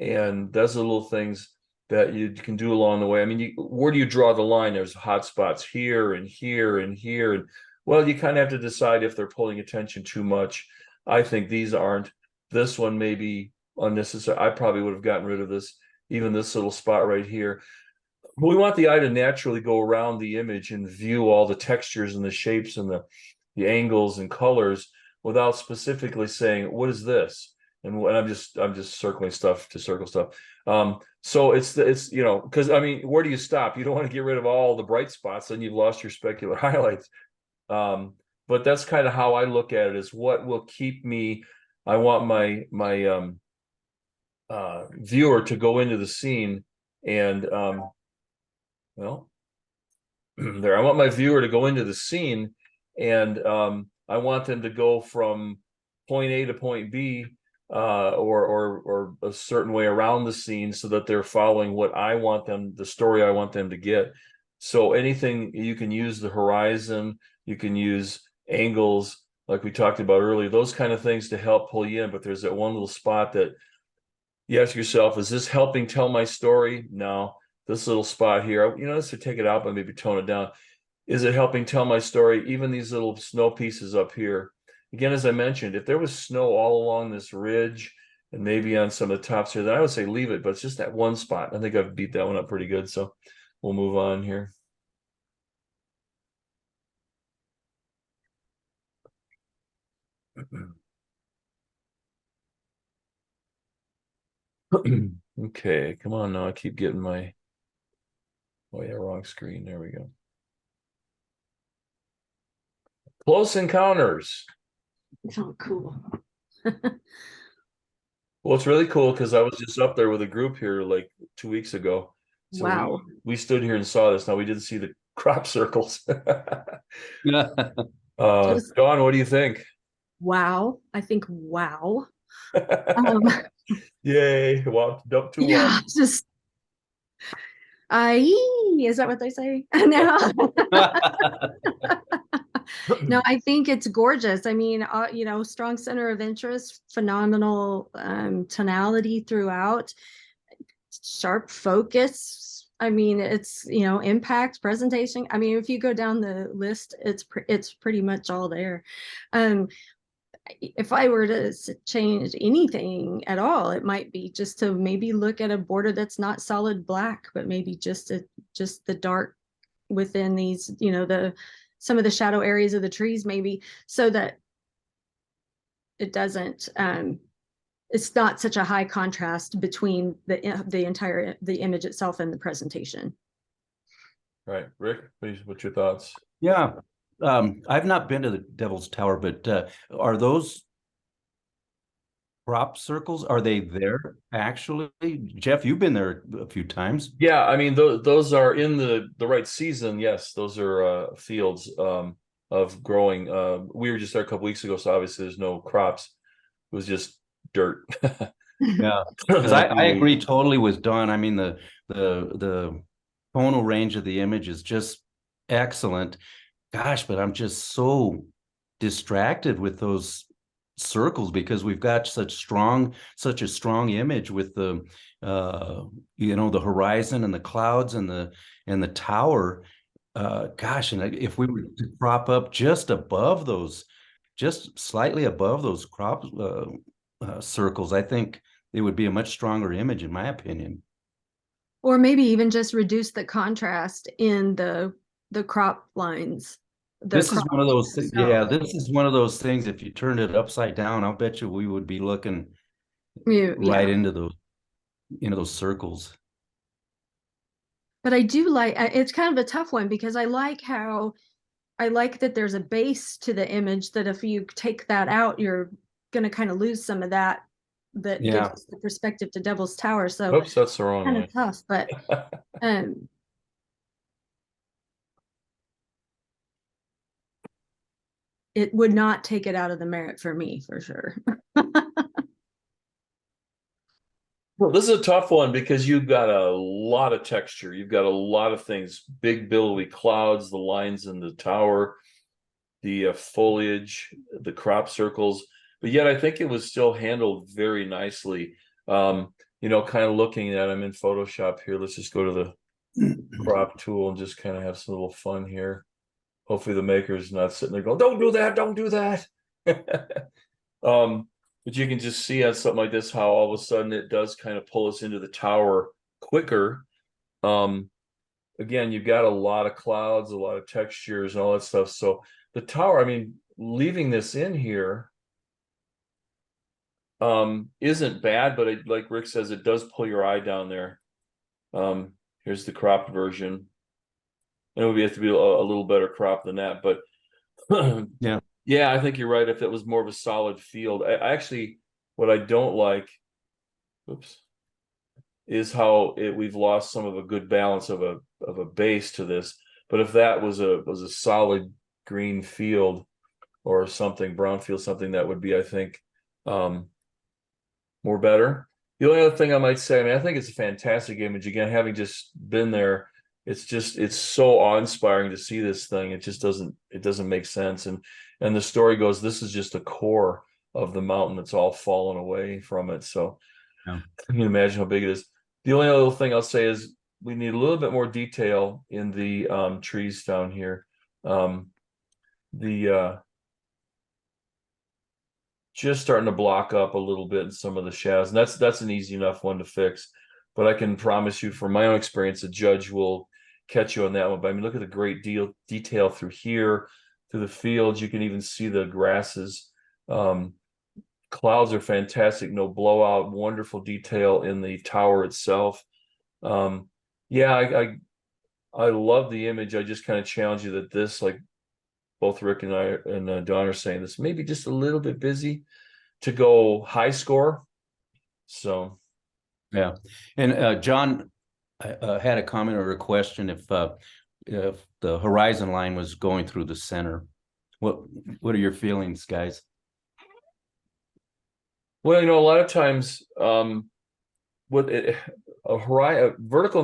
And those are little things that you can do along the way. I mean, where do you draw the line? There's hot spots here and here and here. And well, you kind of have to decide if they're pulling attention too much. I think these aren't. This one may be unnecessary. I probably would have gotten rid of this, even this little spot right here. We want the eye to naturally go around the image and view all the textures and the shapes and the angles and colors without specifically saying, what is this? And I'm just circling stuff to circle stuff. So it's because I mean, where do you stop? You don't want to get rid of all the bright spots, then you've lost your specular highlights. But that's kind of how I look at it, is what will keep me. I want my viewer to go into the scene and well, there, I want my viewer to go into the scene and I want them to go from point A to point B or a certain way around the scene so that they're following what I want them, the story I want them to get. So anything, you can use the horizon, you can use angles like we talked about earlier, those kind of things to help pull you in. But there's that one little spot that you ask yourself, is this helping tell my story? No. This little spot here, this would take it out, but maybe tone it down. Is it helping tell my story? Even these little snow pieces up here. Again, as I mentioned, if there was snow all along this ridge and maybe on some of the tops here, then I would say leave it, but it's just that one spot. I think I've beat that one up pretty good. So we'll move on here. Okay, come on now. I keep getting my, oh yeah, wrong screen. There we go. Close Encounters. Oh, cool. Well, it's really cool because I was just up there with a group here like 2 weeks ago. So wow. we stood here and saw this. Now we didn't see the crop circles. Dawn, what do you think? Wow. I think wow. Yay. Well, don't too Yeah, long. just is that what they say? No. No, I think it's gorgeous. I mean, strong center of interest, phenomenal tonality throughout, sharp focus. I mean, it's, impact, presentation. I mean, if you go down the list, it's pretty much all there. If I were to change anything at all, it might be just to maybe look at a border that's not solid black, but maybe just the dark within these, some of the shadow areas of the trees, maybe, so that it doesn't it's not such a high contrast between the image itself and the presentation. Right, Rick, what's your thoughts? Yeah. I've not been to the Devil's Tower, but are those crop circles, are they there actually? Jeff, you've been there a few times. Yeah, I mean, those are in the right season. Yes, those are fields of growing. We were just there a couple weeks ago, so obviously there's no crops. It was just dirt. Yeah, because I agree totally with Don. I mean, the tonal range of the image is just excellent. Gosh, but I'm just so distracted with those circles because we've got such a strong image with the the horizon and the clouds and the tower. Gosh, and if we were to crop up just above those, just slightly above those crop circles, I think it would be a much stronger image, in my opinion. Or maybe even just reduce the contrast in the crop lines. This is one of those things. Yeah, this is one of those things. If you turned it upside down, I'll bet you we would be looking right into those circles. But I do like, it's kind of a tough one because I like that there's a base to the image that if you take that out, you're going to kind of lose some of that gives us the perspective to Devil's Tower. So oops, that's the wrong kind way. of tough, but it would not take it out of the merit for me, for sure. Well, this is a tough one because you've got a lot of texture. You've got a lot of things, big billowy clouds, the lines in the tower, the foliage, the crop circles. But yet I think it was still handled very nicely. Kind of looking at, I'm in Photoshop here. Let's just go to the crop tool and just kind of have some little fun here. Hopefully the maker's not sitting there going, don't do that, don't do that. But you can just see on something like this how all of a sudden it does kind of pull us into the tower quicker. Again, you've got a lot of clouds, a lot of textures and all that stuff. So the tower, I mean, leaving this in here isn't bad, but like Rick says, it does pull your eye down there. Here's the cropped version. And it would have to be a little better crop than that, but yeah, I think you're right. If it was more of a solid field, I actually, what I don't like, is how we've lost some of a good balance of a base to this. But if that was a solid green field or something, brown field, something that would be, I think, more better. The only other thing I might say, I mean, I think it's a fantastic image. Again, having just been there, it's so awe-inspiring to see this thing. It just doesn't make sense. And the story goes, this is just the core of the mountain that's all fallen away from it. So can you imagine how big it is? The only other thing I'll say is we need a little bit more detail in the trees down here. Just starting to block up a little bit in some of the shadows, and that's an easy enough one to fix. But I can promise you, from my own experience, a judge will catch you on that one. But I mean, look at the great detail through here, through the fields. You can even see the grasses. Clouds are fantastic, no blowout, wonderful detail in the tower itself. Yeah, I love the image. I just kind of challenge you that this, like both Rick and I and Don are saying, this may be just a little bit busy to go high score. So yeah. And John had a comment or a question if the horizon line was going through the center. What are your feelings, guys? Well, a lot of times vertical and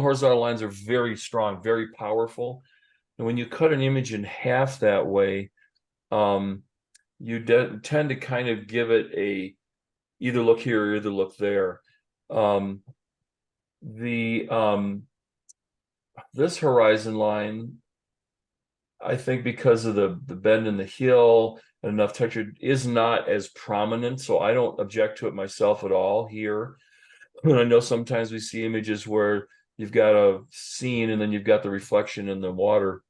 horizontal lines are very strong, very powerful. And when you cut an image in half that way, you tend to kind of give it either look here or either look there. This horizon line, I think because of the bend in the hill and enough texture, is not as prominent. So I don't object to it myself at all here. And I know sometimes we see images where you've got a scene and then you've got the reflection in the water,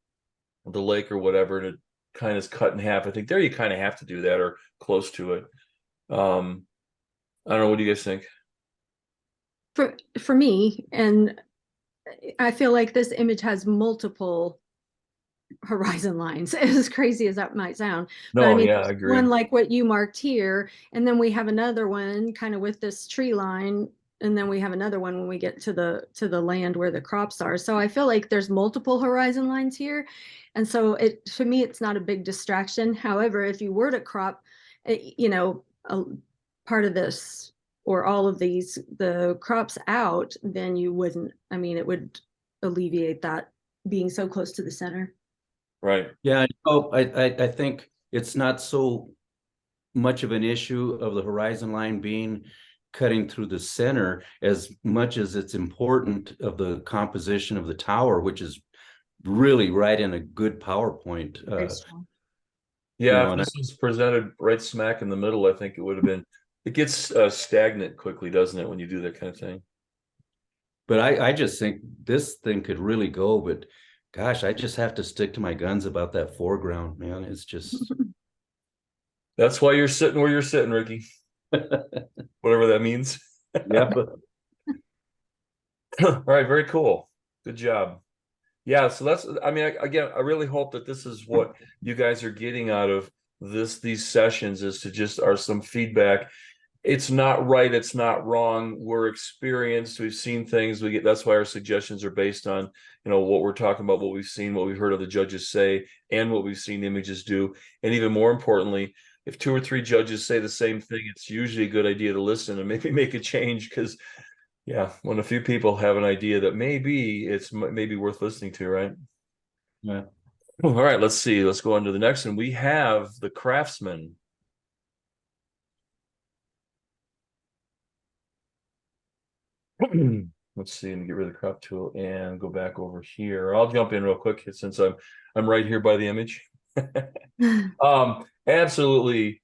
the lake or whatever, and it kind of is cut in half. I think there you kind of have to do that or close to it. I don't know. What do you guys think? For me, and I feel like this image has multiple horizon lines, as crazy as that might sound. But I No, mean, yeah, I there's agree. one like what you marked here, and then we have another one kind of with this tree line, and then we have another one when we get to the land where the crops are. So I feel like there's multiple horizon lines here. And so to me, it's not a big distraction. However, if you were to crop, you know, a part of this or all of the crops out, then you wouldn't, I mean, it would alleviate that being so close to the center. Right. Yeah, I think it's not so much of an issue of the horizon line being cutting through the center as much as it's important of the composition of the tower, which is really right in a good PowerPoint. Yeah, if this was presented right smack in the middle, I think it would have been. It gets stagnant quickly, doesn't it, when you do that kind of thing? But I just think this thing could really go, but gosh, I just have to stick to my guns about that foreground, man. It's just That's why you're sitting where you're sitting, Ricky. Whatever that means. yeah. All right, very cool. Good job. Yeah, so that's, I mean, again, I really hope that this is what you guys are getting out of these sessions, is to just are some feedback. It's not right, it's not wrong. We're experienced, we've seen things. That's why our suggestions are based on, you know, what we're talking about, what we've seen, what we've heard other judges say, and what we've seen images do. And even more importantly, if 2 or 3 judges say the same thing, it's usually a good idea to listen and maybe make a change, because yeah, when a few people have an idea that maybe it's maybe worth listening to, right? Yeah. All right, let's see. Let's go on to the next one. We have the craftsman. Let's see, and get rid of the crop tool and go back over here. I'll jump in real quick since I'm right here by the image. Absolutely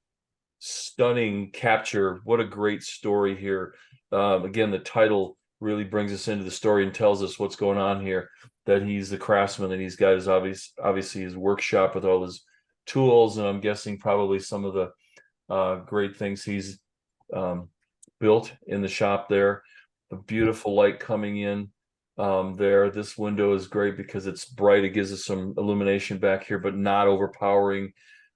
stunning capture. What a great story here. Again, the title really brings us into the story and tells us what's going on here, that he's the craftsman, and he's got his obviously his workshop with all his tools, and I'm guessing probably some of the great things he's built in the shop there. The beautiful light coming in there. This window is great because it's bright. It gives us some illumination back here, but not overpowering.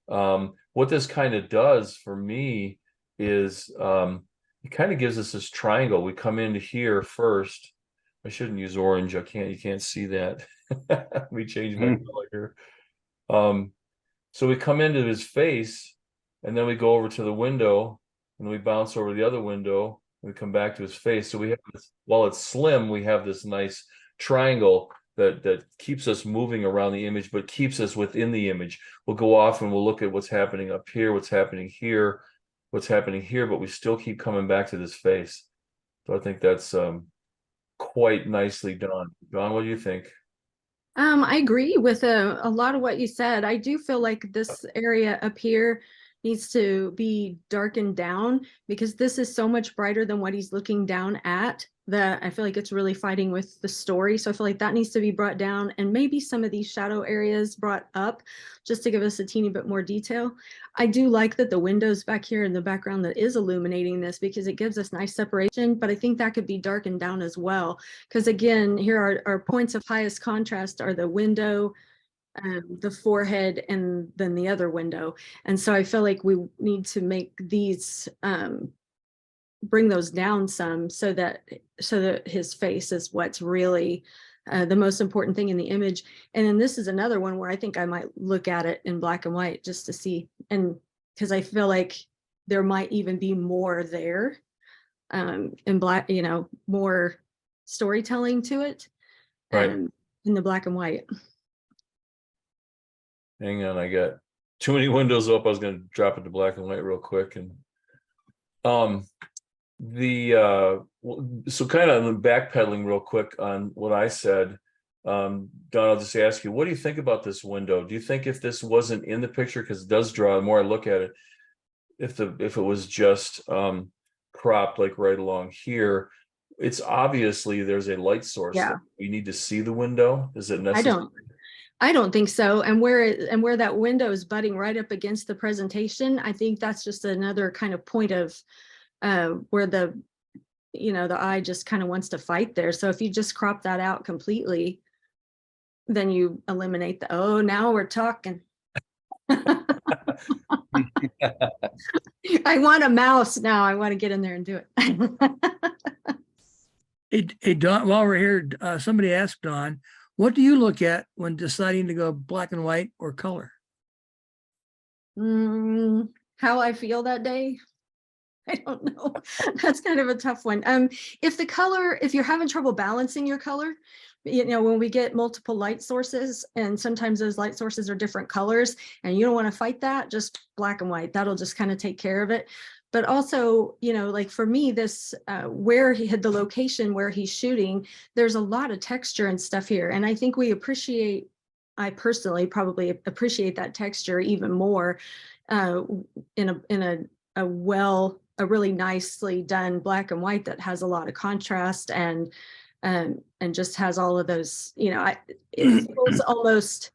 What this kind of does for me is it kind of gives us this triangle. We come into here first. I shouldn't use orange. You can't see that. Let me change my color here. So we come into his face, and then we go over to the window, and then we bounce over to the other window, and we come back to his face. So we have this, while it's slim, we have this nice triangle that keeps us moving around the image, but keeps us within the image. We'll go off and we'll look at what's happening up here, what's happening here, but we still keep coming back to this face. So I think that's quite nicely done. Don, what do you think? I agree with a lot of what you said. I do feel like this area up here needs to be darkened down, because this is so much brighter than what he's looking down at, that I feel like it's really fighting with the story. So I feel like that needs to be brought down, and maybe some of these shadow areas brought up just to give us a teeny bit more detail. I do like that the windows back here in the background that is illuminating this, because it gives us nice separation, but I think that could be darkened down as well. Because again, here are our points of highest contrast are the window, the forehead, and then the other window. And so I feel like we need to make these bring those down some, so that his face is what's really the most important thing in the image. And then this is another one where I think I might look at it in black and white just to see, and because I feel like there might even be more there in black, you know, more storytelling to it, Right. in the black and white. Hang on, I got too many windows up. I was going to drop it to black and white real quick. And so kind of backpedaling real quick on what I said, Don, I'll just ask you, what do you think about this window? Do you think if this wasn't in the picture, because it does draw, the more I look at it, if it was just cropped like right along here, it's obviously there's a light source. Yeah. We need to see the window. Is it necessary? I don't think so. And where that window is butting right up against the presentation, I think that's just another kind of point of where the eye just kind of wants to fight there. So if you just crop that out completely, then you eliminate oh, now we're talking. I want a mouse now. I want to get in there and do it. Hey, Don, while we're here, somebody asked Don, what do you look at when deciding to go black and white or color? How I feel that day. I don't know. That's kind of a tough one. If you're having trouble balancing your color, when we get multiple light sources, and sometimes those light sources are different colors, and you don't want to fight that, just black and white. That'll just kind of take care of it. But also, like for me, this where he had the location where he's shooting, there's a lot of texture and stuff here. And I think I personally probably appreciate that texture even more in a really nicely done black and white that has a lot of contrast and just has all of those, it feels almost,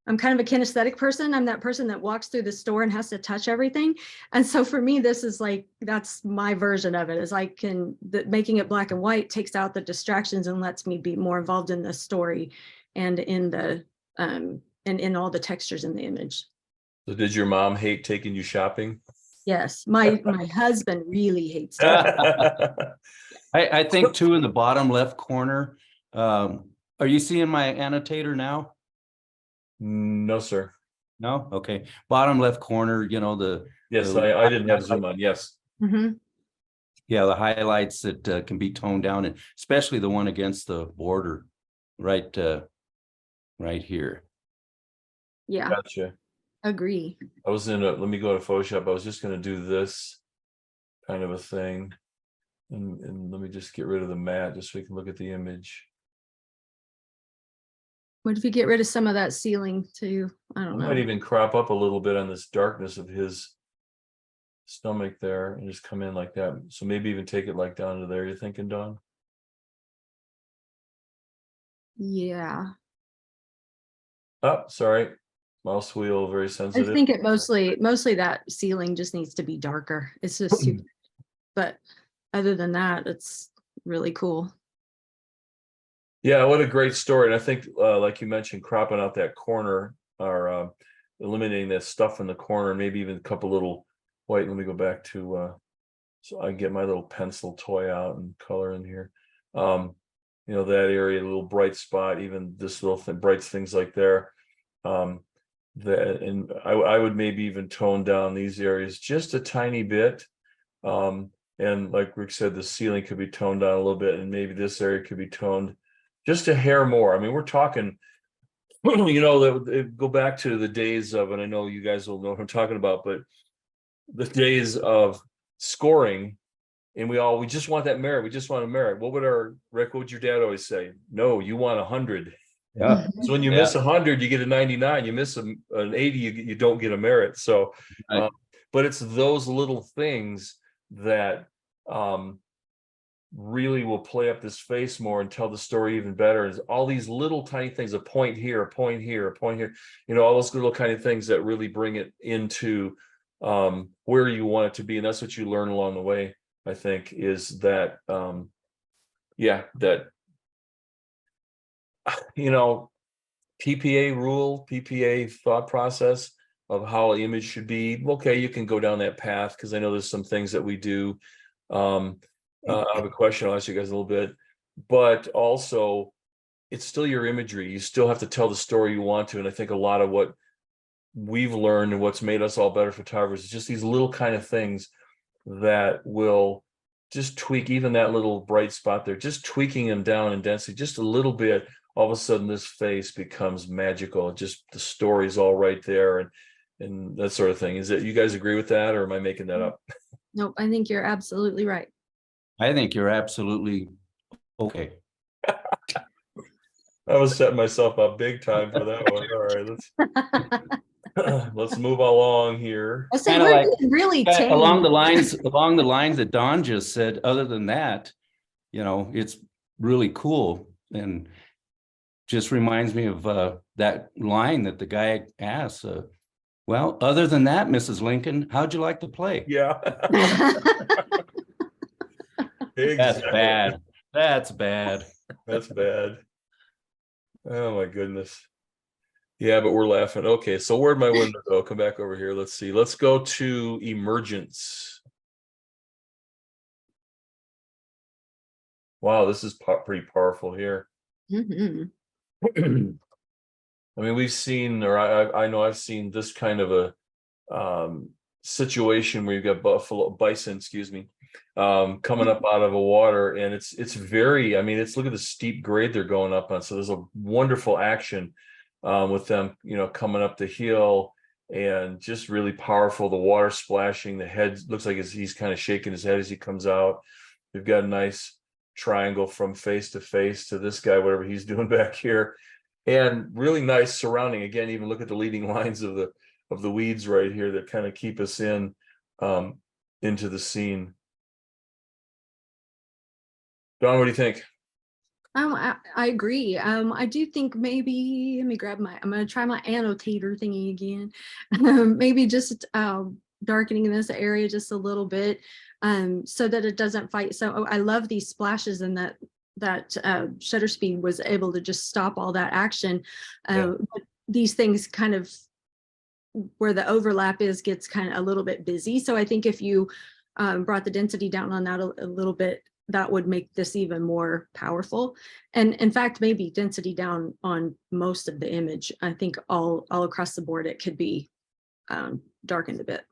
I'm kind of a kinesthetic person. I'm that person that walks through the store and has to touch everything. And so for me, this is that's my version of it, is making it black and white takes out the distractions and lets me be more involved in the story and in the, and in all the textures in the image. So did your mom hate taking you shopping? Yes, my husband really hates it. I think too, in the bottom left corner, are you seeing my annotator now? No, sir. No? Okay. Bottom left corner, Yes, I didn't have zoom on. Yes. Mm-hmm. Yeah, the highlights that can be toned down, and especially the one against the border, right here. Yeah. Gotcha. Agree. let me go to Photoshop. I was just going to do this kind of a thing. And let me just get rid of the matte just so we can look at the image. What if you get rid of some of that ceiling too? I don't know. I might even crop up a little bit on this darkness of his stomach there and just come in like that. So maybe even take it like down to there. You're thinking, Dawn? Yeah. Oh, sorry. Mouse wheel, very sensitive. I think it mostly that ceiling just needs to be darker. It's just super, but other than that, it's really cool. Yeah, what a great story. And I think, like you mentioned, cropping out that corner or eliminating that stuff in the corner, maybe even a couple little white. Let me go back to, so I get my little pencil toy out and color in here. That area, a little bright spot, even this little thing, bright things like there. And I would maybe even tone down these areas just a tiny bit. And like Rick said, the ceiling could be toned down a little bit, and maybe this area could be toned just a hair more. I mean, we're talking, go back to the days of, and I know you guys will know what I'm talking about, but the days of scoring, and we just want that merit. We just want a merit. What would your dad always say? No, you want 100. Yeah. So when you miss 100, you get a 99. You miss an 80, you don't get a merit. So, but it's those little things that really will play up this face more and tell the story even better. Is all these little tiny things, a point here, a point here, a point here, all those little kind of things that really bring it into where you want it to be. And that's what you learn along the way, I think, is that PPA thought process of how an image should be. Okay, you can go down that path, because I know there's some things that we do. I have a question I'll ask you guys a little bit, but also it's still your imagery. You still have to tell the story you want to. And I think a lot of what we've learned and what's made us all better photographers is just these little kind of things that will just tweak even that little bright spot there, just tweaking them down in density just a little bit. All of a sudden this face becomes magical. Just the story's all right there and that sort of thing. Is it, you guys agree with that, or am I making that up? Nope, I think you're absolutely right. I think you're absolutely okay. I was setting myself up big time for that one. All right, let's move along here. I said we're really tame. Along the lines that Don just said. Other than that, it's really cool, and just reminds me of that line that the guy asked. Well, other than that, Mrs. Lincoln, how'd you like to play? Yeah. That's Exactly. bad. That's bad. That's bad. Oh my goodness. Yeah, but we're laughing. Okay, so where'd my window go? Come back over here. Let's see. Let's go to emergence. Wow, this is pretty powerful here. Mhm. I mean, we've seen, or I know I've seen this kind of a situation where you've got bison, excuse me, coming up out of a water, and it's very, I mean, it's look at the steep grade they're going up on. So there's a wonderful action with them, coming up the hill, and just really powerful. The water splashing, the head looks like he's kind of shaking his head as he comes out. We've got a nice triangle from face to face to this guy, whatever he's doing back here. And really nice surrounding. Again, even look at the leading lines of the weeds right here that kind of keep us in into the scene. Don, what do you think? I agree. I do think maybe, let me grab I'm going to try my annotator thingy again. Maybe just darkening this area just a little bit so that it doesn't fight. So I love these splashes, and that shutter speed was able to just stop all that action. But these things kind of, where the overlap gets kind of a little bit busy. So I think if you brought the density down on that a little bit, that would make this even more powerful. And in fact, maybe density down on most of the image. I think all across the board, it could be darkened a bit.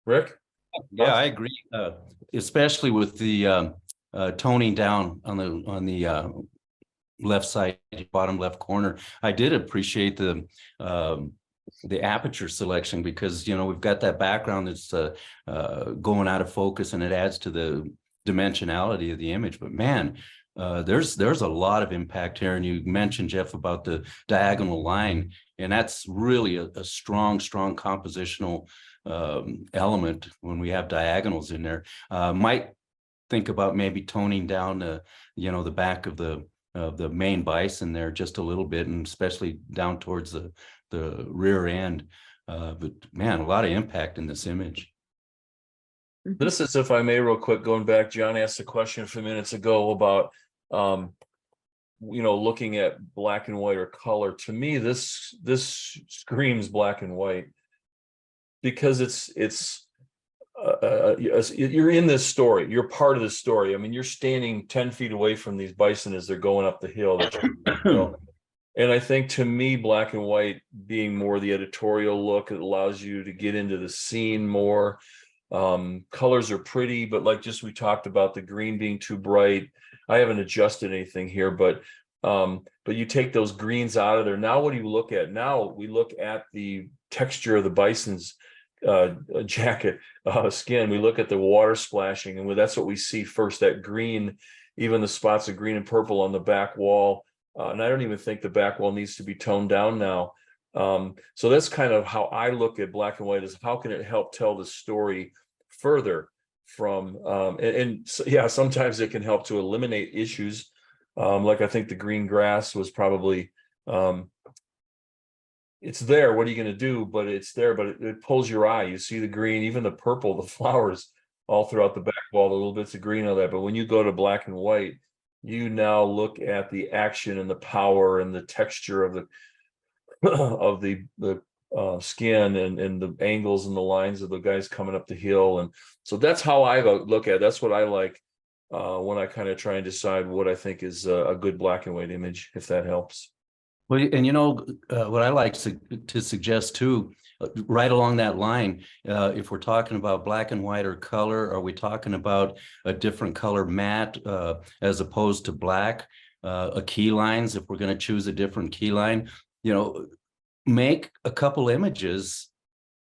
Rick? Yeah, I agree. Especially with the toning down on the left side, bottom left corner. I did appreciate the aperture selection, because we've got that background that's going out of focus, and it adds to the dimensionality of the image. But man, there's a lot of impact here. And you mentioned, Jeff, about the diagonal line, and that's really a strong compositional element when we have diagonals in there. Might think about maybe toning down the back of the main bison there just a little bit, and especially down towards the rear end. But man, a lot of impact in this image. This is, if I may, real quick, going back, John asked a question a few minutes ago about looking at black and white or color. To me, this screams black and white, because you're in this story, you're part of the story. I mean, you're standing 10 feet away from these bison as they're going up the hill. And I think, to me, black and white being more the editorial look, it allows you to get into the scene more. Colors are pretty, but like just we talked about the green being too bright. I haven't adjusted anything here, but you take those greens out of there. Now what do you look at? Now we look at the texture of the bison's jacket, skin. We look at the water splashing, and that's what we see first, that green, even the spots of green and purple on the back wall. And I don't even think the back wall needs to be toned down now. So that's kind of how I look at black and white, is how can it help tell the story further from, sometimes it can help to eliminate issues. Like I think the green grass was probably, it's there. What are you going to do? But it's there, but it pulls your eye. You see the green, even the purple, the flowers all throughout the back wall, the little bits of green on that. But when you go to black and white, you now look at the action and the power and the texture of the skin and the angles and the lines of the guys coming up the hill. And so that's how I look at it. That's what I like when I kind of try and decide what I think is a good black and white image, if that helps. Well, and what I like to suggest too, right along that line, if we're talking about black and white or color, are we talking about a different color matte as opposed to black? A key lines, if we're going to choose a different key line, make a couple images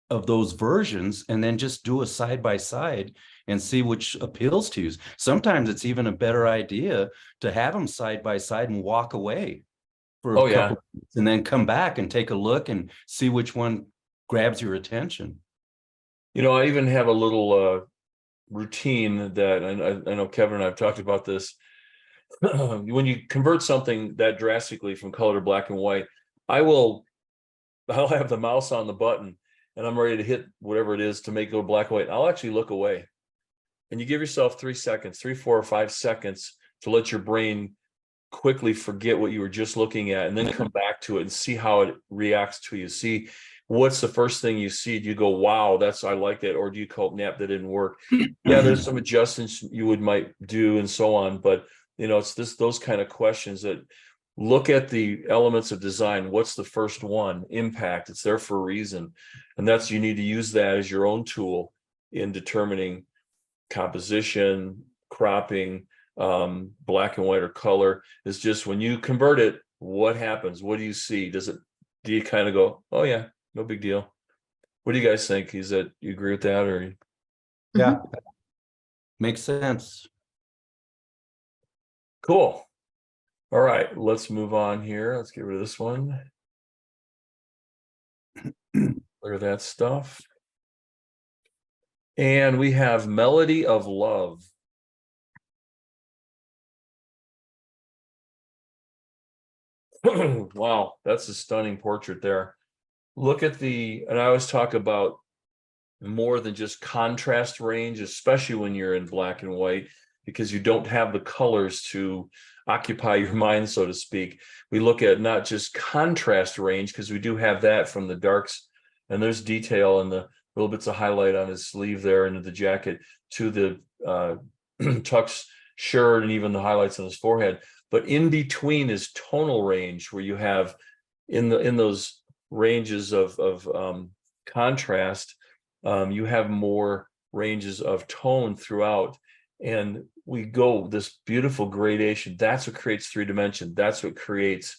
of those versions, and then just do a side by side and see which appeals to you. Sometimes it's even a better idea to have them side by side and walk away for a couple minutes, and then come back and take a look and see which one grabs your attention. I even have a little routine that, I know Kevin and I have talked about this. When you convert something that drastically from color to black and white, I'll have the mouse on the button, and I'm ready to hit whatever it is to make it go black and white. I'll actually look away. and you give yourself 3 seconds, 3, 4, or 5 seconds to let your brain quickly forget what you were just looking at, and then come back to it and see how it reacts to you. See what's the first thing you see. Do you go, wow, I like that, or do you go, nap, that didn't work? Yeah, there's some adjustments you might do and so on, but it's those kind of questions that look at the elements of design. What's the first one? Impact. It's there for a reason, and you need to use that as your own tool in determining composition, cropping, black and white or color. Is just when you convert it, what happens? What do you see? Do you kind of go, oh yeah, no big deal? What do you guys think? You agree with that, or? Yeah, makes sense. Cool. All right, let's move on here. Let's get rid of this one. Look at that stuff. And we have Melody of Love. Wow, that's a stunning portrait there. Look at and I always talk about more than just contrast range, especially when you're in black and white, because you don't have the colors to occupy your mind, so to speak. We look at not just contrast range, because we do have that from the darks, and there's detail in the little bits of highlight on his sleeve there and the jacket, to the tux shirt, and even the highlights on his forehead. But in between is tonal range, where you have in those ranges of contrast, you have more ranges of tone throughout, and we go this beautiful gradation. That's what creates 3 dimension. That's what creates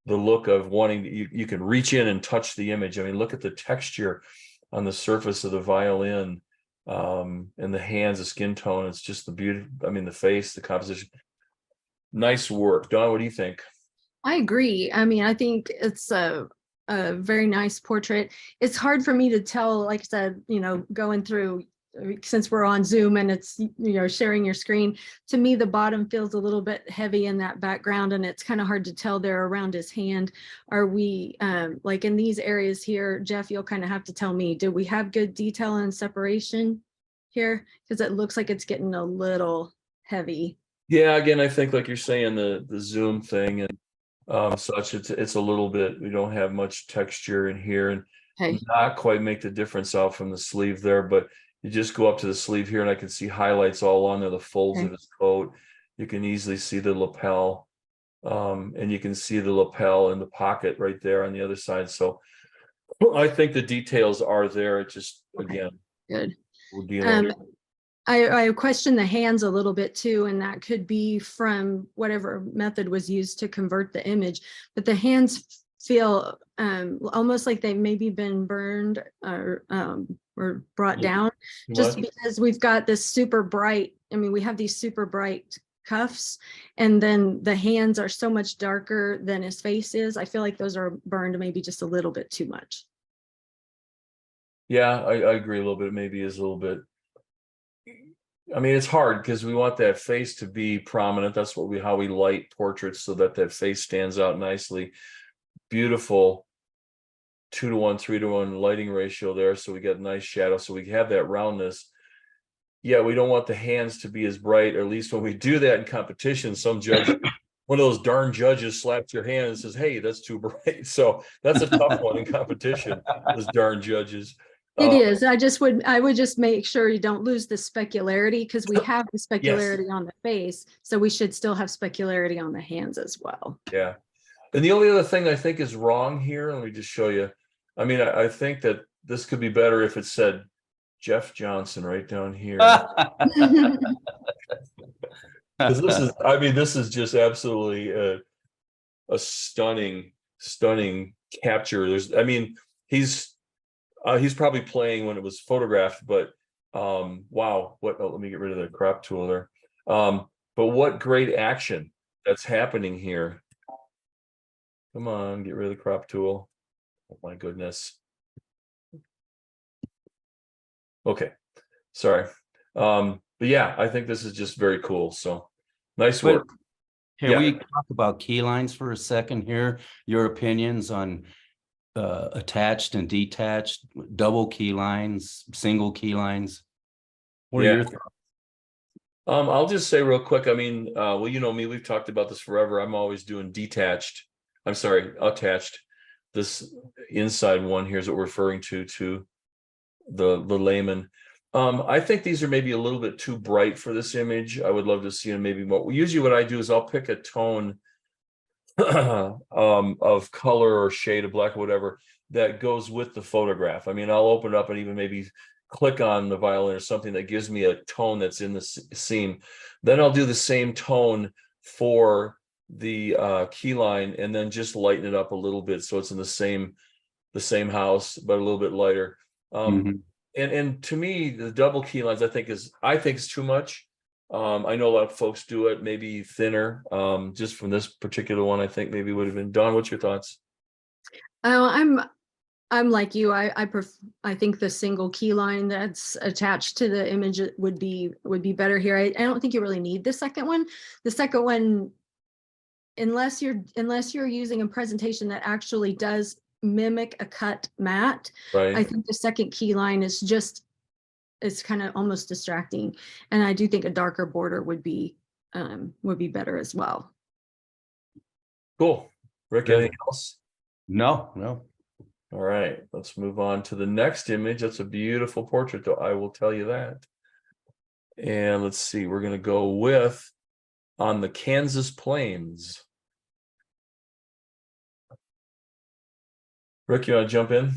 the look of wanting you can reach in and touch the image. I mean, look at the texture on the surface of the violin, and the hands, the skin tone. It's just the beauty. I mean, the face, the composition. Nice work. Dawn, what do you think? I agree. I mean, I think it's a very nice portrait. It's hard for me to tell, like I said, going through, since we're on Zoom and it's, sharing your screen. To me, the bottom feels a little bit heavy in that background, and it's kind of hard to tell there around his hand. Are we, like in these areas here, Jeff, you'll kind of have to tell me, do we have good detail and separation here? Because it looks like it's getting a little heavy. Yeah, again, I think like you're saying, the Zoom thing and such, it's a little bit, we don't have much texture in here, and not quite make the difference out from the sleeve there, but you just go up to the sleeve here and I can see highlights all along there, the folds of his coat. You can easily see the lapel, and you can see the lapel in the pocket right there on the other side. So I think the details are there. It just, again, good. We'll I question the hands a little bit too, and that could be from whatever method was used to convert the image, but the hands feel almost like they've maybe been burned or brought down, just because we've got this super bright, we have these super bright cuffs, and then the hands are so much darker than his face is. I feel like those are burned maybe just a little bit too much. Yeah, I agree a little bit. Maybe is a little bit. I mean, it's hard because we want that face to be prominent. That's how we light portraits, so that face stands out nicely. Beautiful 2-to-1, 3-to-1 lighting ratio there. So we got nice shadow. So we have that roundness. Yeah, we don't want the hands to be as bright, or at least when we do that in competition, some judge, one of those darn judges slaps your hand and says, hey, that's too bright. So that's a tough one in competition, those darn judges. It is. I would just make sure you don't lose the specularity, because we have the specularity on the face, so we should still have specularity on the hands as well. Yeah. And the only other thing I think is wrong here, let me just show you. I mean, I think that this could be better if it said Jeff Johnson right down here. Because this is just absolutely a stunning capture. He's probably playing when it was photographed, but wow, let me get rid of the crop tool there. But what great action that's happening here. Come on, get rid of the crop tool. Oh my goodness. Okay, sorry. But yeah, I think this is just very cool. So nice work. Can we talk about key lines for a second here? Your opinions on attached and detached, double key lines, single key lines. What are your thoughts? I'll just say real quick, I mean, well, you know me, we've talked about this forever. I'm always doing attached. This inside one here is what we're referring to the layman. I think these are maybe a little bit too bright for this image. I would love to see them maybe more. Usually what I do is I'll pick a tone of color or shade of black or whatever that goes with the photograph. I mean, I'll open it up and even maybe click on the violin or something that gives me a tone that's in the scene. Then I'll do the same tone for the key line and then just lighten it up a little bit so it's in the same house but a little bit lighter. And to me, the double key lines I think is too much. I know a lot of folks do it maybe thinner. Just from this particular one, I think maybe would have been. Dawn, what's your thoughts? I'm like you. I think the single key line that's attached to the image would be better here. I don't think you really need the second one. The second one, unless you're using a presentation that actually does mimic a cut matte, Right. I think the second key line is just, it's kind of almost distracting. And I do think a darker border would be better as well. Cool. Rick, Good. anything else? No. All right, let's move on to the next image. That's a beautiful portrait, though, I will tell you that. And let's see, we're going to go with On the Kansas Plains. Rick, you want to jump in?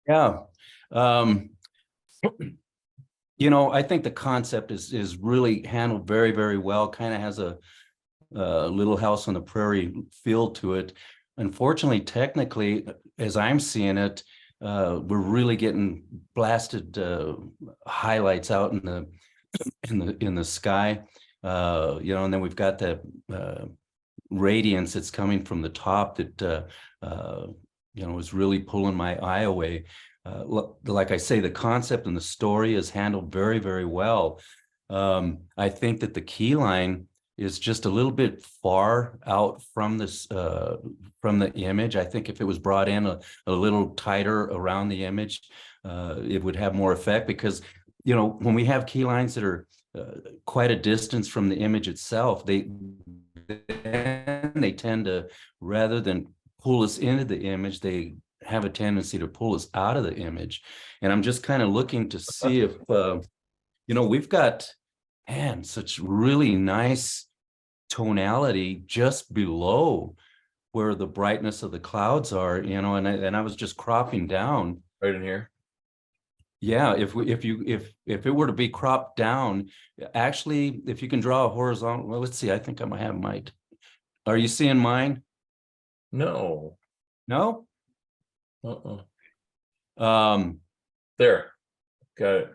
Yeah. You know, I think the concept is really handled very, very well. Kind of has a Little House on the Prairie feel to it. Unfortunately, technically, as I'm seeing it, we're really getting blasted highlights out in the sky. You know, and then we've got the radiance that's coming from the top that you know, is really pulling my eye away. Like I say, the concept and the story is handled very, very well. I think that the key line is just a little bit far out from this from the image. I think if it was brought in a little tighter around the image, it would have more effect, because, you know, when we have key lines that are quite a distance from the image itself, they tend to, rather than pull us into the image, they have a tendency to pull us out of the image. And I'm just kind of looking to see if, you know, we've got, man, such really nice tonality just below where the brightness of the clouds are, you know, and I was just cropping down Right in here. Yeah, if it were to be cropped down, actually, if you can draw a horizontal, well, let's see, I think I might have mine. Are you seeing mine? No. No? Uh-uh. There. Got it.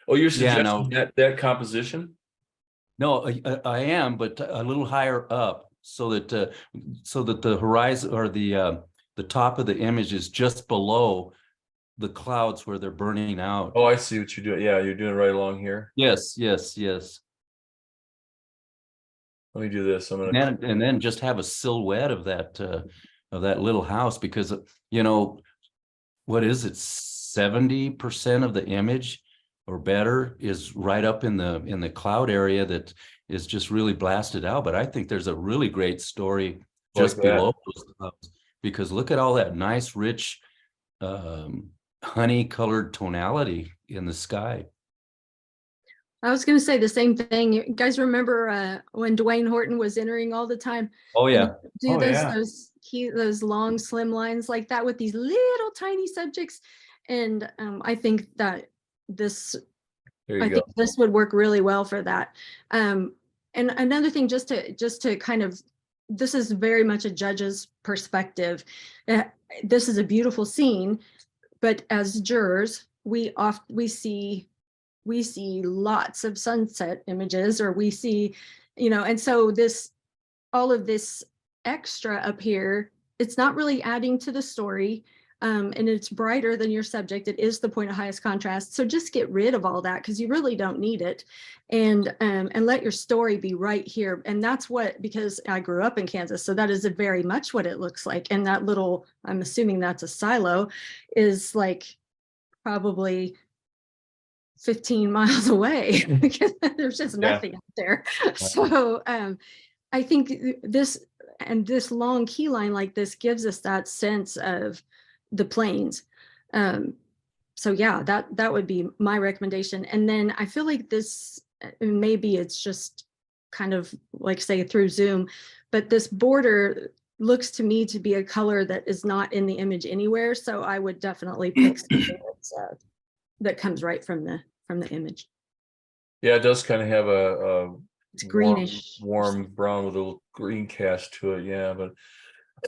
Oh, you're Yeah, suggesting no. that composition? No, I am, but a little higher up, so that the horizon, or the top of the image is just below the clouds where they're burning out. Oh, I see what you're doing. Yeah, you're doing right along here. Yes. Let me do this. I'm gonna And then just have a silhouette of that little house, because, you know, what is it, 70% of the image or better is right up in the cloud area that is just really blasted out. But I think there's a really great story just below those clouds, because look at all that nice, rich, honey colored tonality in the sky. I was going to say the same thing. You guys remember when Dwayne Horton was entering all the time? Oh yeah. Do those long slim lines like that with these little tiny subjects, and I think that this would work really well for that. And another thing, just to kind of, this is very much a judge's perspective. This is a beautiful scene, but as jurors, we see lots of sunset images, or we see, you know, and so all of this extra up here, it's not really adding to the story, and it's brighter than your subject. It is the point of highest contrast. So just get rid of all that, because you really don't need it, and let your story be right here. And that's what, because I grew up in Kansas, so that is very much what it looks like. And that little, I'm assuming that's a silo, is like probably 15 miles away because there's just Yeah. nothing out there. So I think this long key line like this gives us that sense of the plains. So yeah, that would be my recommendation. And then I feel like this, maybe it's just kind of like say through Zoom, but this border looks to me to be a color that is not in the image anywhere. So I would definitely pick something that comes right from the image. Yeah, it does kind of have a It's greenish. warm brown with a little green cast to it. Yeah, but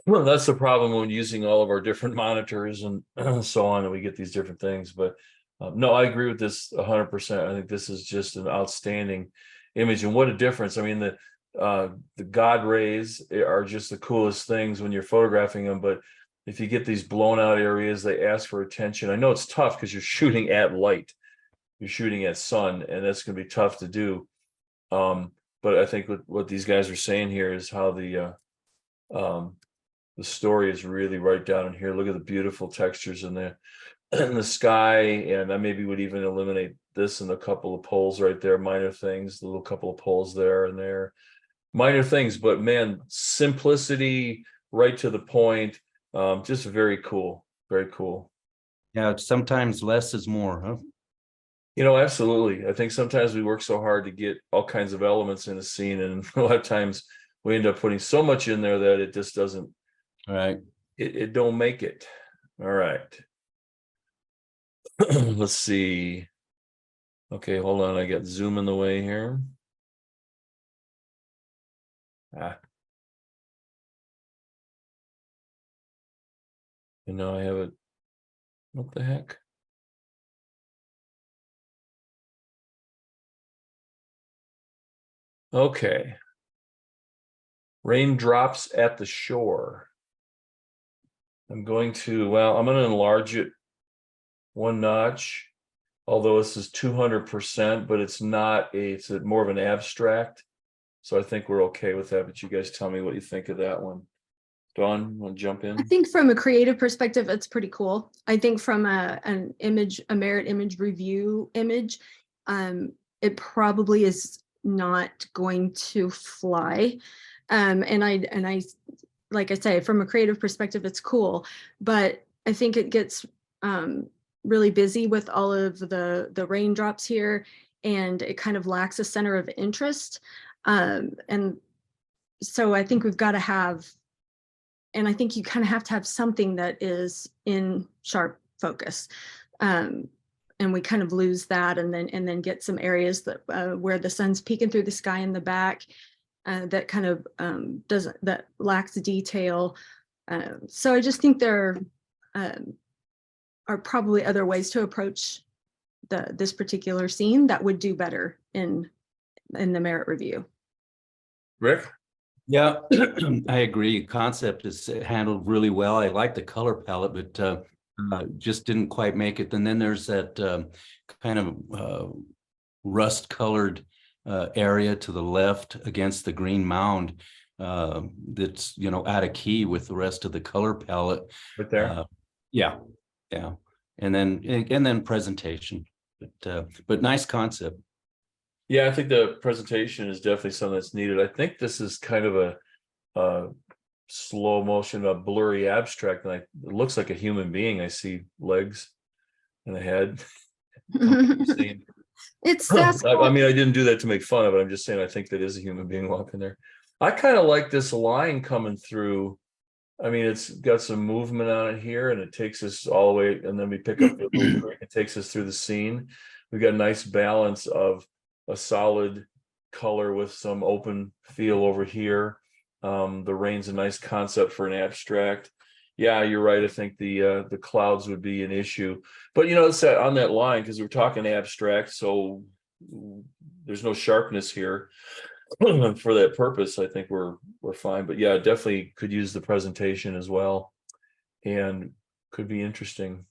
well, that's the problem when using all of our different monitors and so on, and we get these different things. But no, I agree with this 100%. I think this is just an outstanding image, and what a difference. I mean, the God rays are just the coolest things when you're photographing them. But if you get these blown out areas, they ask for attention. I know it's tough because you're shooting at light, you're shooting at sun, and that's going to be tough to do. But I think what these guys are saying here is how the story is really right down in here. Look at the beautiful textures in the sky, and I maybe would even eliminate this and a couple of poles right there, minor things, the little couple of poles there and there, minor things, but man, simplicity, right to the point, just very cool, very cool. Yeah, sometimes less is more, huh? You know, absolutely. I think sometimes we work so hard to get all kinds of elements in a scene, and a lot of times we end up putting so much in there that it just doesn't, Right. it don't make it. All right. Let's see. Okay, hold on. I got Zoom in the way here. And now I have it. What the heck? Okay. Raindrops at the shore. I'm going to enlarge it one notch, although this is 200%, but it's more of an abstract. So I think we're okay with that, but you guys tell me what you think of that one. Dawn, want to jump in? I think from a creative perspective, it's pretty cool. I think from a merit image review image, it probably is not going to fly. And I, like I say, from a creative perspective, it's cool, but I think it gets really busy with all of the raindrops here, and it kind of lacks a center of interest. And so I think we've got to have, and I think you kind of have to have something that is in sharp focus. And we kind of lose that, and then get some areas that where the sun's peeking through the sky in the back, that kind of that lacks detail. So I just think there are probably other ways to approach this particular scene that would do better in the merit review. Rick? Yeah, I agree. Concept is handled really well. I like the color palette, but just didn't quite make it. And then there's that kind of rust colored area to the left against the green mound that's, out of key with the rest of the color palette. Right there. Yeah. And then presentation, but nice concept. Yeah, I think the presentation is definitely something that's needed. I think this is kind of a slow motion, a blurry abstract, and it looks like a human being. I see legs and a head. It's I mean, I didn't do that to make fun of it. I'm just saying I think that is a human being walking there. I kind of like this line coming through. I mean, it's got some movement on it here, and it takes us all the way, and then we pick up the little creek. It takes us through the scene. We've got a nice balance of a solid color with some open feel over here. The rain's a nice concept for an abstract. Yeah, you're right. I think the clouds would be an issue, but it's on that line because we're talking abstract, so there's no sharpness here. For that purpose, I think we're fine. But yeah, definitely could use the presentation as well, and could be interesting.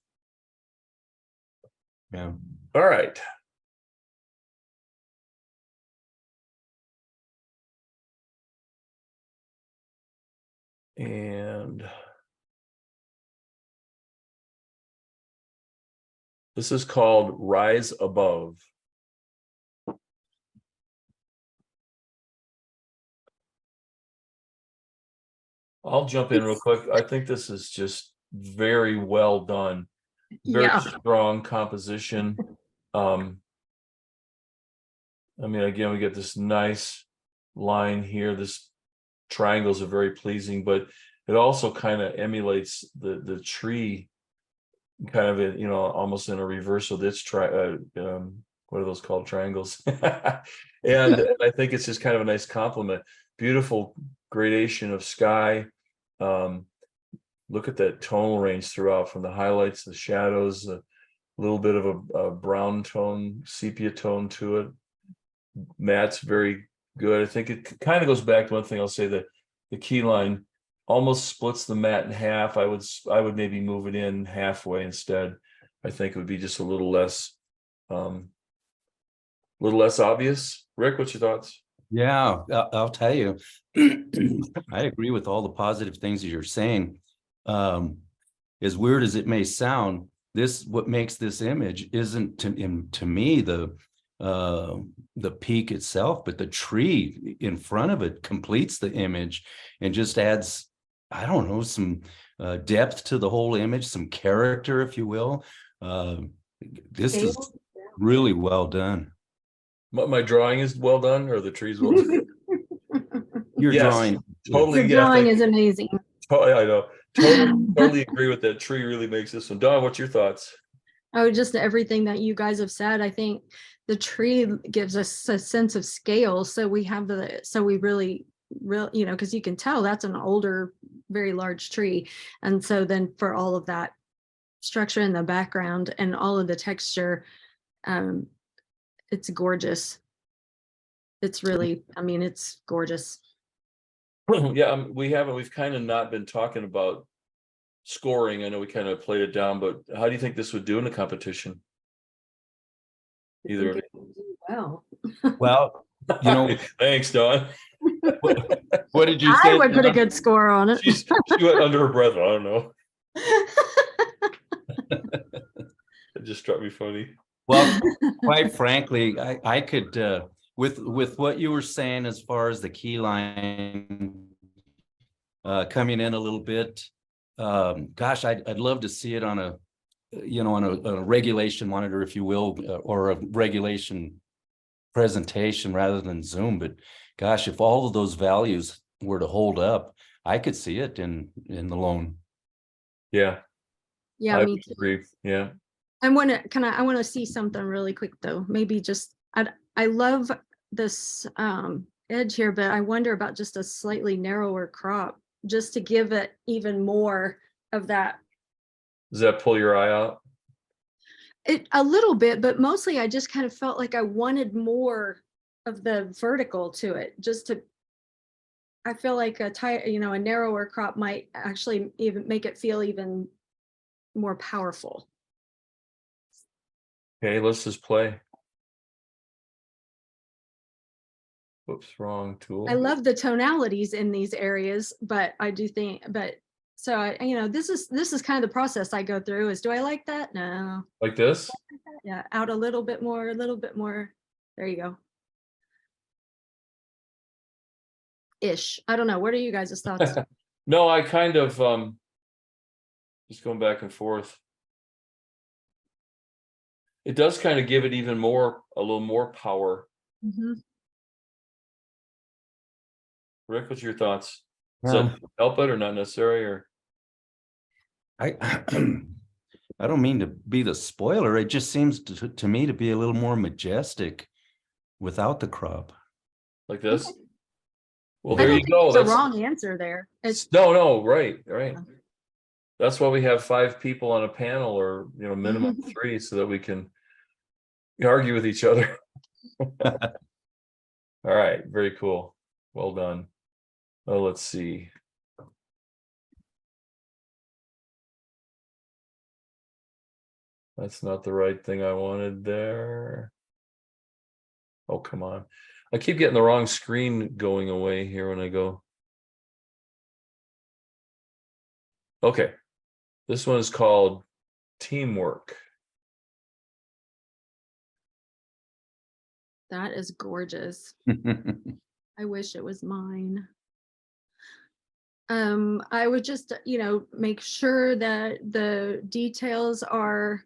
Yeah. All right. And This is called Rise Above. I'll jump in real quick. I think this is just very well done. Very Yeah. strong composition. I mean, again, we get this nice line here. This triangles are very pleasing, but it also kind of emulates the tree, kind of in, almost in a reverse of this what are those called, triangles? And I think it's just kind of a nice compliment. Beautiful gradation of sky. Look at that tonal range throughout, from the highlights, the shadows, a little bit of a brown tone, sepia tone to it. Matt's very good. I think it kind of goes back to one thing I'll say, that the key line almost splits the matte in half. I would maybe move it in halfway instead. I think it would be just a little less obvious. Rick, what's your thoughts? Yeah, I'll tell you, I agree with all the positive things that you're saying. As weird as it may sound, what makes this image isn't to me the peak itself, but the tree in front of it completes the image and just adds, I don't know, some depth to the whole image, some character, if you will. This is really well done. My drawing is well done, or the trees well done? Your Yes, drawing, totally. Your Yeah, drawing is amazing. I know. Totally agree with that. Tree really makes this one. Don, what's your thoughts? Oh, just everything that you guys have said. I think the tree gives us a sense of scale. So we have we really, because you can tell that's an older, very large tree. And so then for all of that structure in the background and all of the texture, it's gorgeous. It's really, it's gorgeous. Yeah, we've kind of not been talking about scoring. I know we kind of played it down, but how do you think this would do in the competition? Either. Well, Thanks, Don. what did you say? I would put a Don? good score on it. She went under her breath. I don't know. It just struck me funny. Well, quite frankly, I could, with what you were saying as far as the key line coming in a little bit, gosh, I'd love to see it on a regulation monitor, if you will, or a regulation presentation rather than Zoom. But gosh, if all of those values were to hold up, I could see it in the loan. Yeah. Yeah, I me would too. agree. Yeah. I want to see something really quick though. Maybe just I love this edge here, but I wonder about just a slightly narrower crop, just to give it even more of that. Does that pull your eye out? A little bit, but mostly I just kind of felt like I wanted more of the vertical to it. I feel like a narrower crop might actually even make it feel even more powerful. Okay, let's just play. Whoops, wrong tool. I love the tonalities in these areas, but I do think, so this is kind of the process I go through is, do I like that? No. Like this? Yeah, out a little bit more. There you go. Ish. I don't know. What are you guys' thoughts? No, I kind of just going back and forth. It does kind of give it even more, a little more power. Mm-hmm. Rick, what's your thoughts? Does that help it or not necessary? Or I don't mean to be the spoiler. It just seems to me to be a little more majestic without the crop. like this? Okay. Well, there you go. That's the wrong answer there. No, right. That's why we have 5 people on a panel, or minimum 3, so that we can argue with each other. All right, very cool. Well done. Oh, let's see. That's not the right thing I wanted there. Oh, come on. I keep getting the wrong screen going away here when I go. Okay. This one is called Teamwork. That is gorgeous. I wish it was mine. I would just, make sure that the details are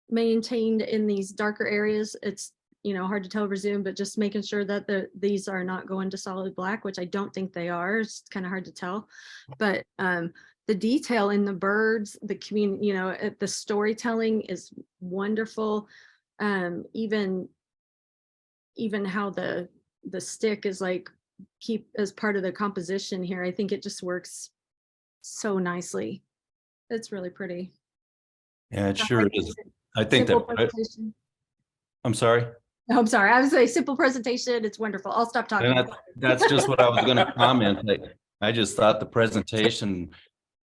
maintained in these darker areas. It's, hard to tell over Zoom, but just making sure that these are not going to solid black, which I don't think they are. It's kind of hard to tell. But the detail in the birds, the community, the storytelling is wonderful. Even how the stick is like keep as part of the composition here. I think it just works so nicely. It's really pretty. Yeah, it I sure like is. it. I think Simple that, presentation. I'm sorry. No, I'm sorry. I was saying simple presentation. It's wonderful. I'll stop talking. And that's just what I was going to comment. I just thought the presentation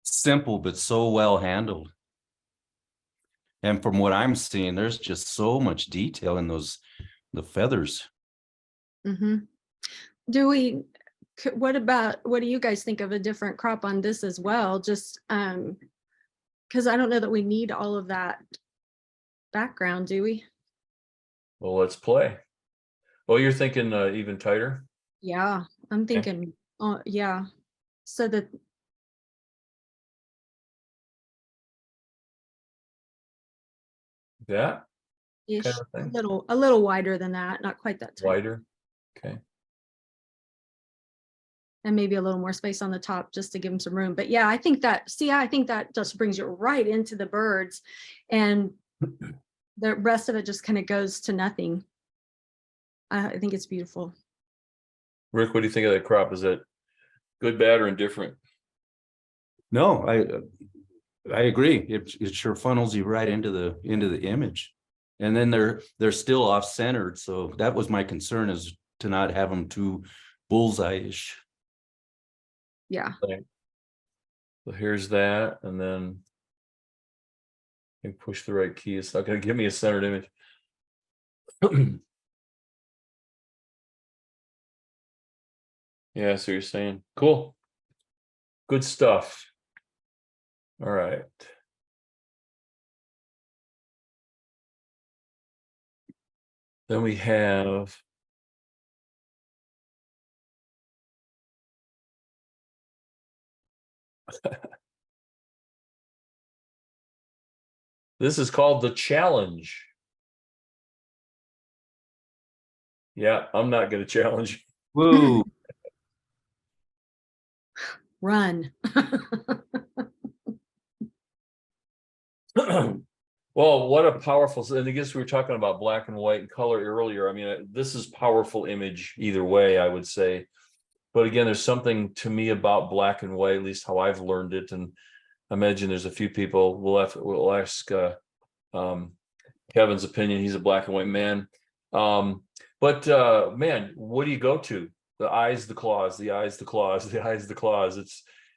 simple, but so well handled. And from what I'm seeing, there's just so much detail in the feathers. Mm-hmm. What do you guys think of a different crop on this as well? Just because I don't know that we need all of that background, do we? Well, let's play. Well, you're thinking even tighter? Yeah, I'm thinking, yeah. So that that ish, kind of thing? a little wider than that, not quite that tight. Wider. Okay. And maybe a little more space on the top just to give them some room. But yeah, I think that just brings you right into the birds, and the rest of it just kind of goes to nothing. I think it's beautiful. Rick, what do you think of that crop? Is it good, bad, or indifferent? No, I agree. It sure funnels you right into the image, and then they're still off centered. So that was my concern, is to not have them too bullseye-ish. Yeah. So here's that, and then you push the right key. It's not going to give me a centered image. Yeah, so you're saying cool, good stuff. All right. Then we have this is called the challenge. Yeah, I'm not going to challenge. Woo. Run. Well, what a powerful, and I guess we were talking about black and white and color earlier. I mean, this is powerful image either way, I would say. But again, there's something to me about black and white, at least how I've learned it. And I imagine there's a few people we'll ask Kevin's opinion. He's a black and white man. But man, what do you go to? The eyes, the claws, the eyes, the claws, the eyes, the claws.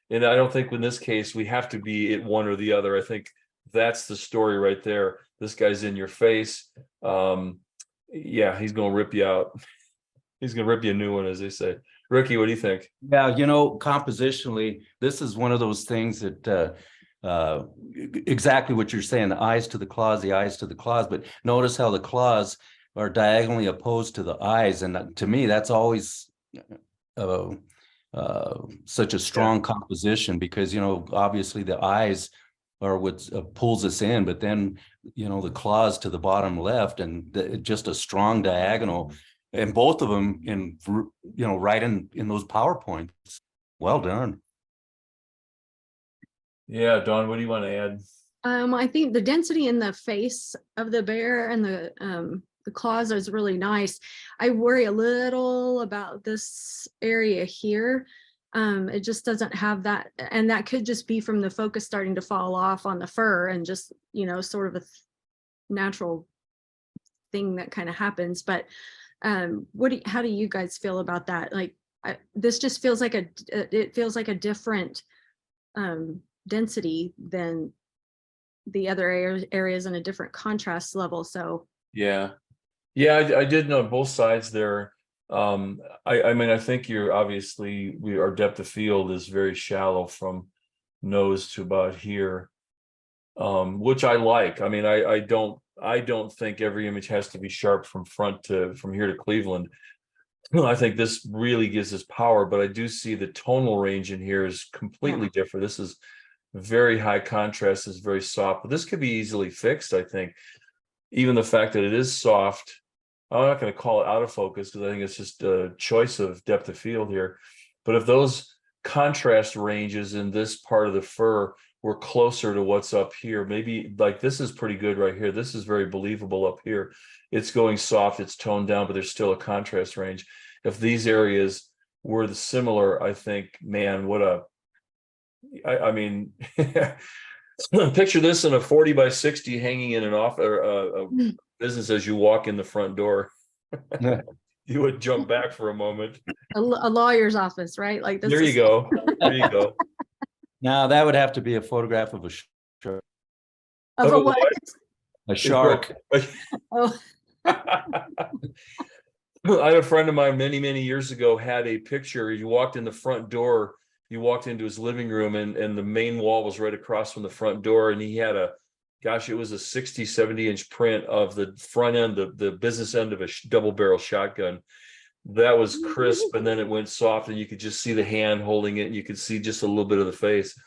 And I don't think in this case we have to be at one or the other. I think that's the story right there. This guy's in your face. Yeah, he's gonna rip you out. He's gonna rip you a new one, as they say. Ricky, what do you think? Yeah, compositionally, this is one of those things that exactly what you're saying, the eyes to the claws, the eyes to the claws. But notice how the claws are diagonally opposed to the eyes. And to me, that's always such a strong composition, because, obviously the eyes are what pulls us in, but then, the claws to the bottom left, and just a strong diagonal. And both of them right in those PowerPoints. Well done. Yeah, Dawn, what do you want to add? I think the density in the face of the bear and the claws is really nice. I worry a little about this area here. It just doesn't have that, and that could just be from the focus starting to fall off on the fur, and just, sort of a natural thing that kind of happens. But how do you guys feel about that? Like, this just feels like it feels like a different density than the other areas, in a different contrast level. So yeah, I did know both sides there. I mean, I think our depth of field is very shallow from nose to about here, which I like. I mean, I don't I don't think every image has to be sharp from here to Cleveland. I think this really gives us power, but I do see the tonal range in here is completely different. This is very high contrast, is very soft, but this could be easily fixed. I think even the fact that it is soft, I'm not going to call it out of focus because I think it's just a choice of depth of field here. But if those contrast ranges in this part of the fur were closer to what's up here, maybe like this is pretty good right here. This is very believable up here. It's going soft, it's toned down, but there's still a contrast range. If these areas were similar, I think, man, I mean, picture this in a 40 by 60 hanging in an a business as you walk in the front door. You would jump back for a moment. A lawyer's office, right? Like this. There you go. There you go. Now that would have to be a photograph of a shark. Of a what? A shark. Oh. I had a friend of mine many years ago had a picture. You walked in the front door, you walked into his living room, and the main wall was right across from the front door, and he had it was a 60-70 inch print of the front end, the business end of a double barrel shotgun. That was crisp, and then it went soft, and you could just see the hand holding it, and you could see just a little bit of the face.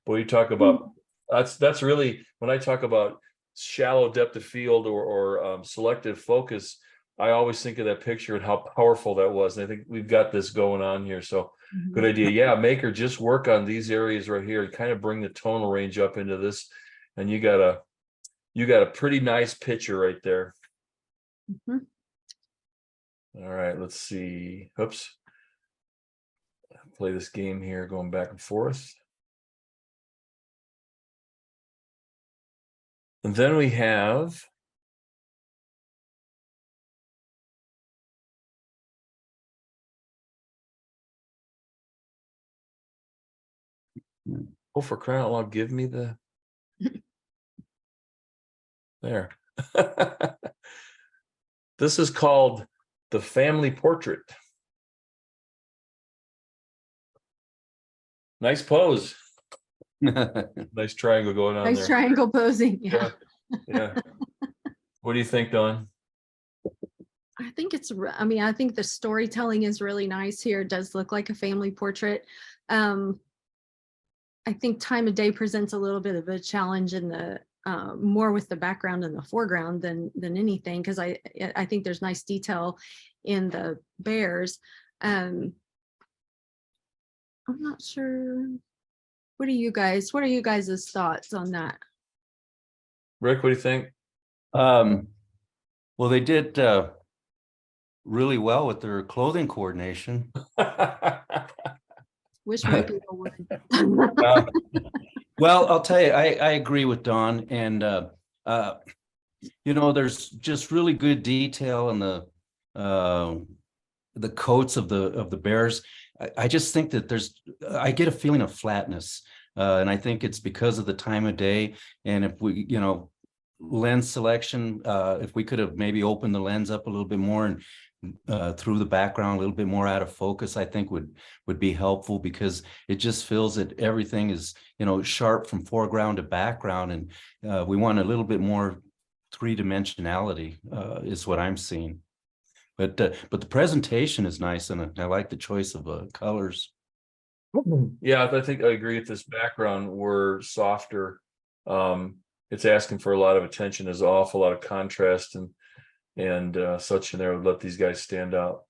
But you talk about that's really, when I talk about shallow depth of field or selective focus, I always think of that picture and how powerful that was. And I think we've got this going on here. So good idea. Yeah, Maker, just work on these areas right here and kind of bring the tonal range up into this. And you got a pretty nice picture right there. All right, let's see. Oops. Play this game here, going back and forth. And then we have for crying out loud, give me the there. This is called the family portrait. Nice pose. Nice triangle going on. Nice there. Triangle posing. Yeah. Yeah. What do you think, Dawn? I think I think the storytelling is really nice here. It does look like a family portrait. I think time of day presents a little bit of a challenge in the more with the background and the foreground than anything, because I think there's nice detail in the bears. I'm not sure. What are you guys' thoughts on that? Rick, what do you think? Well, they did really well with their clothing coordination. Wish more people would. Well, I'll tell you, I agree with Dawn, and there's just really good detail in the coats of the bears. I just think that I get a feeling of flatness, and I think it's because of the time of day. And if we, lens selection, if we could have maybe opened the lens up a little bit more and through the background a little bit more out of focus, I think would be helpful, because it just feels that everything is sharp from foreground to background, and we want a little bit more three-dimensionality is what I'm seeing. But the presentation is nice, and I like the choice of colors. Yeah, I think I agree. If this background were softer, it's asking for a lot of attention. There's an awful lot of contrast and such in there would let these guys stand out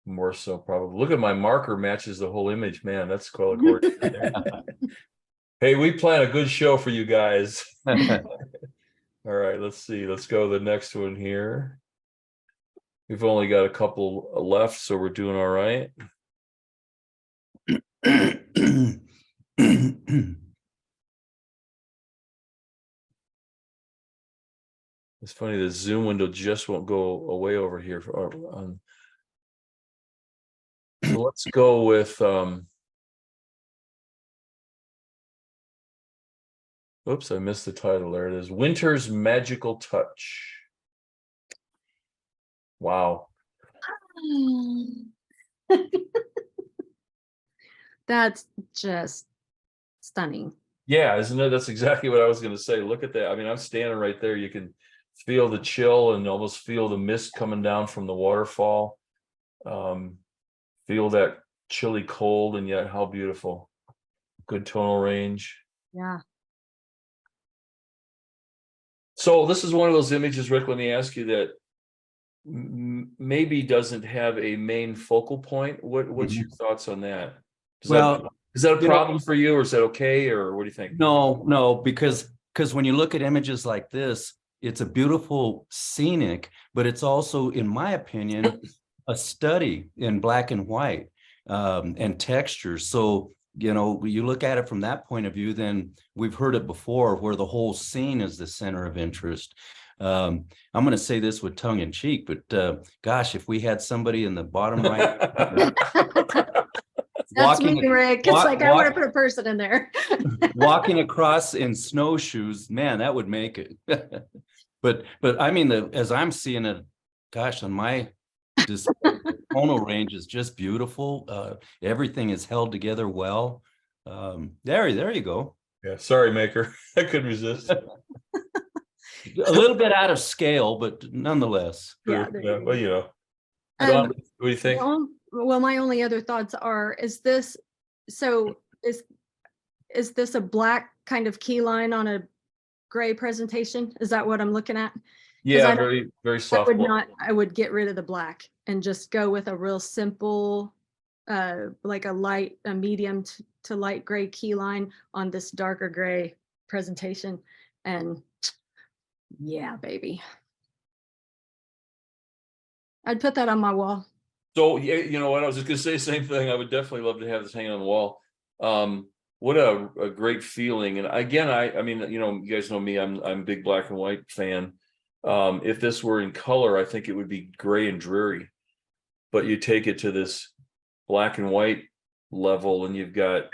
more so, probably. Look at my marker, matches the whole image. Man, that's quite coordinated. Hey, we plan a good show for you guys. All right, let's see. Let's go to the next one here. We've only got a couple left, so we're doing all right. It's funny, the zoom window just won't go away over here. So let's go with oops, I missed the title. There it is. Winter's Magical Touch. Wow. That's just stunning. Yeah, isn't it? That's exactly what I was going to say. Look at that. I mean, I'm standing right there. You can feel the chill and almost feel the mist coming down from the waterfall. Feel that chilly cold, and yet how beautiful. Good tonal range. Yeah. So this is one of those images, Rick, let me ask you, that maybe doesn't have a main focal point. What's your thoughts on that? Well, is that a you know- problem for you, or is that okay, or what do you think? No, because when you look at images like this, it's a beautiful scenic, but it's also, in my opinion, a study in black and white and textures. So, you know, you look at it from that point of view, then we've heard it before, where the whole scene is the center of interest. I'm going to say this with tongue in cheek, but gosh, if we had somebody in the bottom right. That's me, Rick. It's like I want to put a person in there. Walking across in snowshoes, man, that would make it. But I mean, as I'm seeing it, gosh, on my tonal range is just beautiful. Everything is held together well. There you go. Yeah, sorry, Maker. I couldn't resist. A little bit out of scale, but nonetheless. Yeah, Yeah, well, you know. Don, what do you think? Well, my only other thoughts are, is this a black kind of key line on a gray presentation? Is that what I'm looking at? Yeah, very, very soft. I would get rid of the black and just go with a real simple, like a medium to light gray key line on this darker gray presentation. And yeah, baby. I'd put that on my wall. So, yeah, you know what? I was just gonna say the same thing. I would definitely love to have this hanging on the wall. What a great feeling. And again, I mean, you know, you guys know me, I'm a big black and white fan. If this were in color, I think it would be gray and dreary. But you take it to this black and white level, and you've got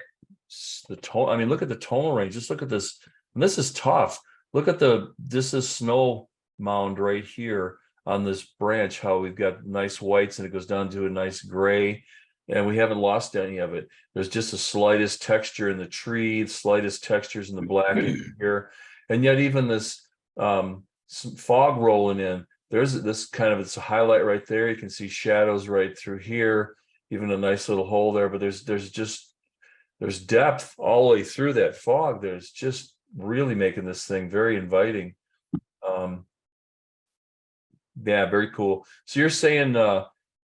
the tone. I mean, look at the tonal range. Just look at this. And this is tough. Look at this is snow mound right here on this branch, how we've got nice whites and it goes down to a nice gray, and we haven't lost any of it. There's just the slightest texture in the tree, the slightest textures in the black here. And yet even this some fog rolling in, there's this kind of, it's a highlight right there. You can see shadows right through here, even a nice little hole there, but there's depth all the way through that fog. There's just really making this thing very inviting. Yeah, very cool. So you're saying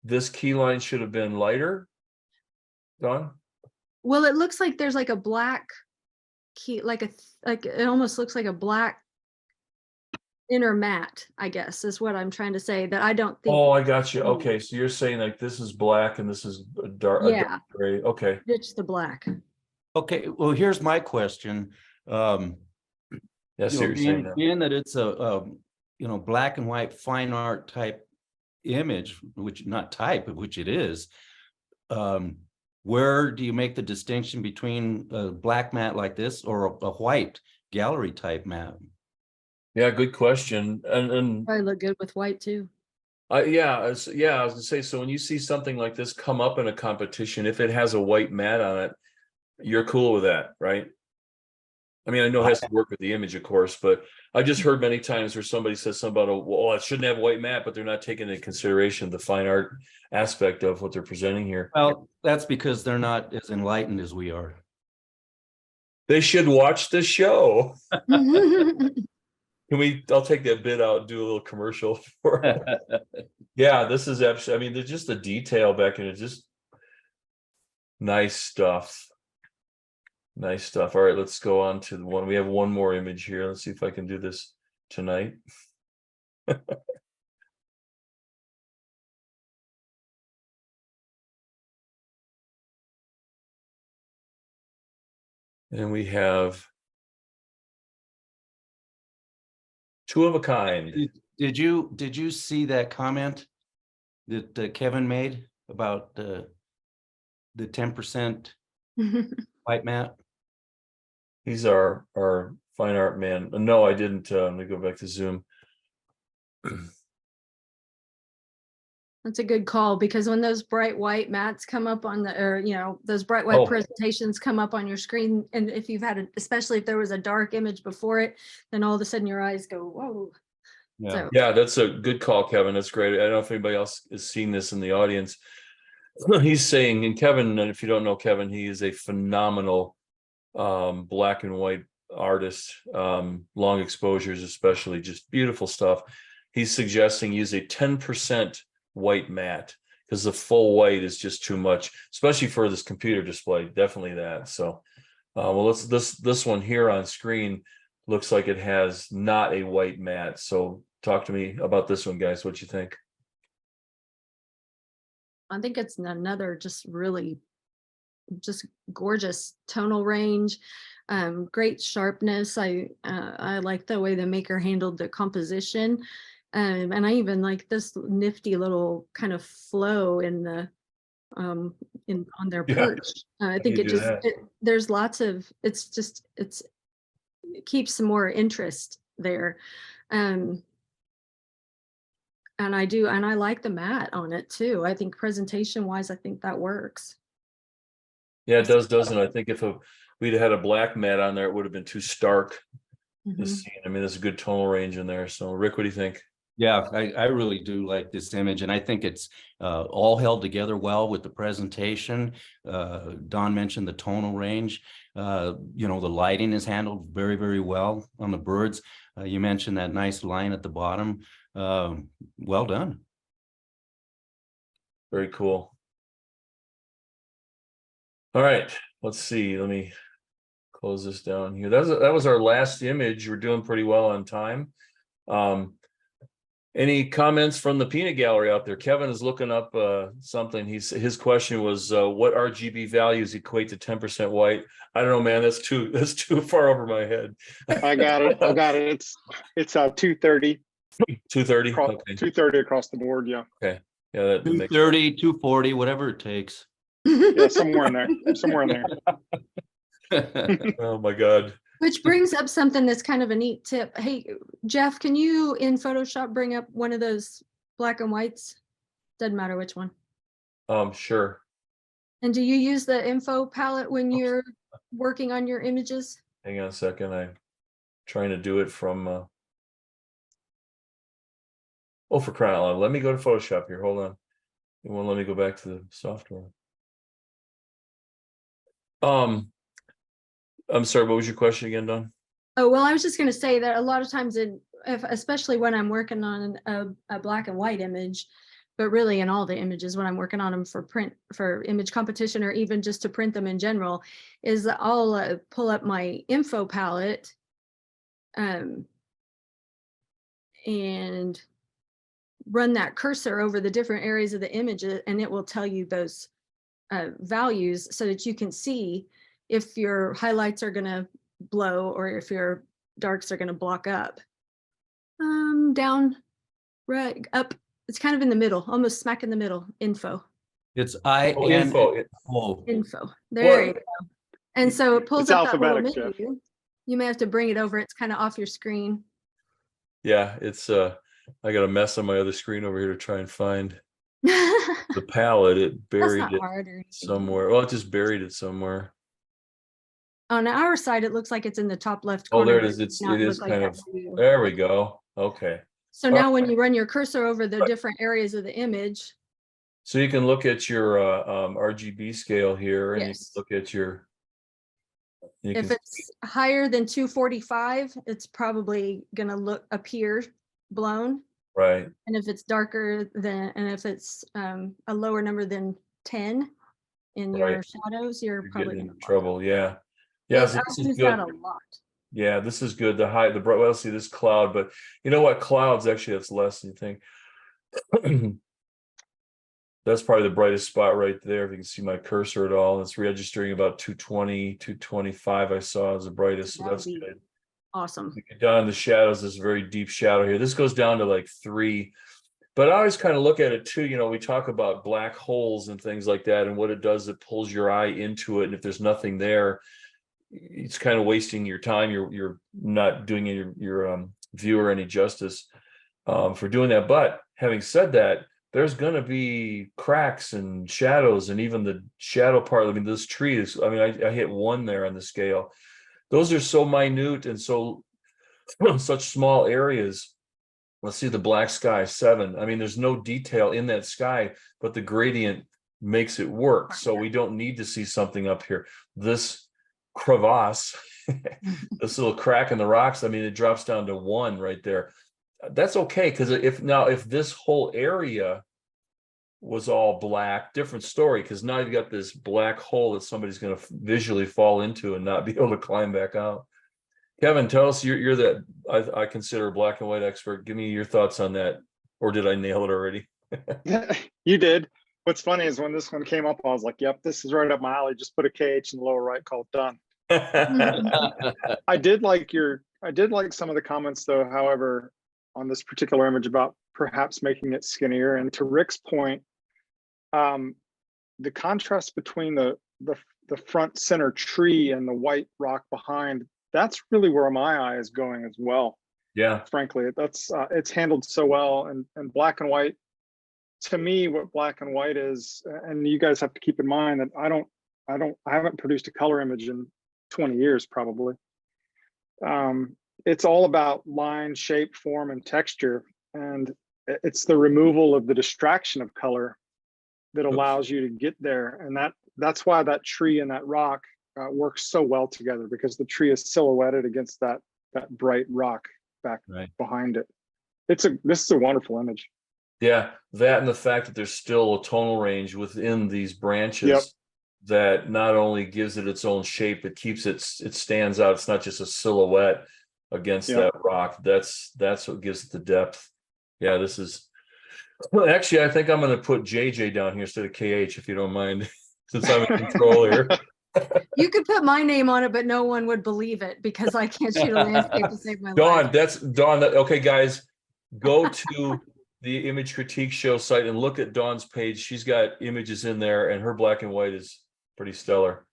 this key line should have been lighter, Don? Well, it looks like there's like a black key, like it almost looks like a black inner mat, I guess, is what I'm trying to say, that I don't think. Oh, I got you. Okay, so you're saying like this is black and this is a dark, Yeah. a dark gray. Okay. Ditch the black. Okay, well, here's my question. Yes, you're saying that. Being that it's a black and white fine art type image, which not type, which it is, where do you make the distinction between a black mat like this or a white gallery type mat? Yeah, good question. And Probably look good with white too. I was gonna say, so when you see something like this come up in a competition, if it has a white mat on it, you're cool with that, right? I mean, I know it has to work with the image, of course, but I just heard many times where somebody says something about, well, it shouldn't have a white mat, but they're not taking into consideration the fine art aspect of what they're presenting here. Well, that's because they're not as enlightened as we are. They should watch the show. I'll take that bit out and do a little commercial for it. Yeah, this is actually, I mean, there's just the detail back in it, just nice stuff. Nice stuff. All right, let's go on to the one. We have one more image here. Let's see if I can do this tonight. And we have two of a kind. Did you see that comment that Kevin made about the 10% white mat? He's our fine art man. No, I didn't. Let me go back to Zoom. That's a good call, because when those bright white mats come up on those bright white presentations come up on your screen, and if you've had especially if there was a dark image before it, then all of a sudden your eyes go, whoa. Yeah. So Yeah, that's a good call, Kevin. That's great. I don't know if anybody else is seeing this in the audience. He's saying, and Kevin, and if you don't know Kevin, he is a phenomenal black and white artist, long exposures, especially, just beautiful stuff. He's suggesting use a 10% white matte because the full white is just too much, especially for this computer display. Definitely that. So, well, this one here on screen looks like it has not a white matte. So, talk to me about this one, guys. What you think? I think it's another just really just gorgeous tonal range, great sharpness. I like the way the maker handled the composition, and I even like this nifty little kind of flow in the in on their Yeah. perch. I think you it do just that? there's lots of it keeps some more interest there. Um, and I like the matte on it too. I think presentation wise, I think that works. Yeah, it does, doesn't it? I think if we'd had a black matte on there, it would have been too stark to Mhm. see. I mean, there's a good tonal range in there. So, Rick, what do you think? Yeah, I really do like this image, and I think it's all held together well with the presentation. Don mentioned the tonal range. You know, the lighting is handled very, very well on the birds. You mentioned that nice line at the bottom. Well done. Very cool. All right, let's see. Let me close this down here. That was our last image. We're doing pretty well on time. Any comments from the peanut gallery out there? Kevin is looking up something. His question was what RGB values equate to 10% white? I don't know, man. That's too far over my head. I got it. It's 230. 230. Okay. 230 across the board. Yeah. Yeah, that makes 230, 240, whatever it takes. Yeah, somewhere in there. Somewhere in there. Oh my God. Which brings up something that's kind of a neat tip. Hey, Jeff, can you in Photoshop bring up one of those black and whites? Doesn't matter which one. Sure. And do you use the info palette when you're working on your images? Hang on a second. I'm trying to do it from oh, for crying out loud. Let me go to Photoshop here. Hold on. You won't let me go back to the software. I'm sorry, what was your question again, Don? Oh, well, I was just going to say that a lot of times especially when I'm working on a black and white image, but really in all the images when I'm working on them for print, for image competition, or even just to print them in general, is I'll pull up my info palette and run that cursor over the different areas of the image, and it will tell you those values so that you can see if your highlights are going to blow or if your darks are going to block up. Down, right, up. It's kind of in the middle, almost smack in the middle. Info. It's info. Info. There you go. And so it pulls It's up that little alphabetic, menu. Jeff. You may have to bring it over. It's kind of off your screen. Yeah, it's I got a mess on my other screen over here to try and find the palette. It buried it somewhere. Well, it just buried it somewhere. On our side, it looks like it's in the top left Oh, corner. there it is. It is kind of. There we go. Okay. So now when you run your cursor over the different areas of the image. So you can look at your RGB scale here, and you can Yes. look at your. If it's higher than 245, it's probably going to appear blown. Right. And if it's darker than, and if it's a lower number than 10 in your shadows, you're probably in trouble. Yeah. Yeah, So I this is use good. that a lot. Yeah, this is good. The bright. Well, see this cloud, but you know what? Clouds actually that's less than you think. That's probably the brightest spot right there. If you can see my cursor at all, it's registering about 220, 225. I saw as the brightest, so that's good. Awesome. Down in the shadows, this very deep shadow here. This goes down to like 3. But I always kind of look at it too. You know, we talk about black holes and things like that, and what it does, it pulls your eye into it. And if there's nothing there, it's kind of wasting your time. You're not doing your viewer any justice for doing that. But having said that, there's going to be cracks and shadows, and even the shadow part. I mean, this tree is. I mean, I hit 1 there on the scale. Those are so minute and so such small areas let's see, the black sky 7. I mean, there's no detail in that sky, but the gradient makes it work. So we don't need to see something up here. This crevasse, this little crack in the rocks, I mean, it drops down to 1 right there. That's okay, because if this whole area was all black, different story, because now you've got this black hole that somebody's going to visually fall into and not be able to climb back out. Kevin, tell us, you're that I consider a black and white expert. Give me your thoughts on that, or did I nail it already? You did. What's funny is when this one came up, I was like, yep, this is right up my alley. Just put a KH in the lower right, call it done. I did like some of the comments though, however, on this particular image about perhaps making it skinnier. And to Rick's point, the contrast between the front center tree and the white rock behind, that's really where my eye is going as well. Yeah, frankly, that's it's handled so well. And black and white, to me, what black and white is, and you guys have to keep in mind that I haven't produced a color image in 20 years probably. It's all about line, shape, form, and texture, and it's the removal of the distraction of color that allows you to get there. And that's why that tree and that rock works so well together, because the tree is silhouetted against that bright rock back behind it. This is a wonderful image. Yeah, that and the fact that there's still a tonal range within these branches that not only gives it its own shape, it keeps it stands out. It's not just a silhouette against that rock. That's what gives it the depth. Yeah, this is, well, actually, I think I'm going to put JJ down here instead of KH, if you don't mind, since I'm in control here. You could put my name on it, but no one would believe it because I can't shoot a landscape to save my life. Dawn. Okay, guys, go to the Image Critique Show site and look at Dawn's page. She's got images in there, and her black and white is pretty stellar.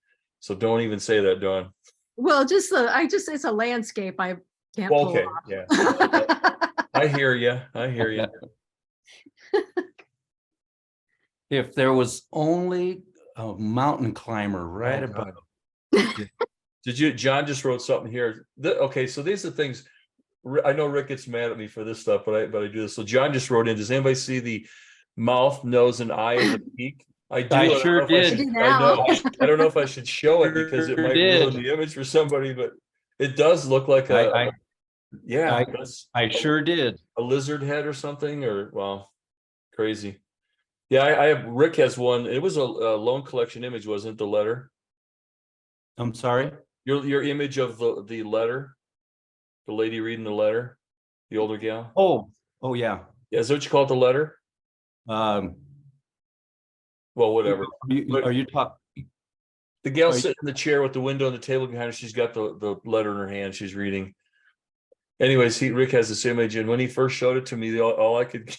So don't even say that, Dawn. Well, it's a landscape. I can't. Okay, yeah. I hear you. If there was only a mountain climber right about. John just wrote something here. Okay, so these are things. I know Rick gets mad at me for this stuff, but I do this. So John just wrote in, does anybody see the mouth, nose, and eye at the peak? I do. I sure did. I know. I don't know if I should show it because it might ruin the image for somebody, but it does look like I sure did. A lizard head or something, or well, crazy. Yeah, Rick has one. It was a Lone Collection image, wasn't it? The letter. I'm sorry. Your image of the letter, the lady reading the letter, the older gal. Oh yeah. Yeah, is that what you call it, the letter? Well, whatever. Are you talking? The gal sitting in the chair with the window and the table behind her. She's got the letter in her hand. She's reading. Anyways, Rick has this image, and when he first showed it to me, all I could.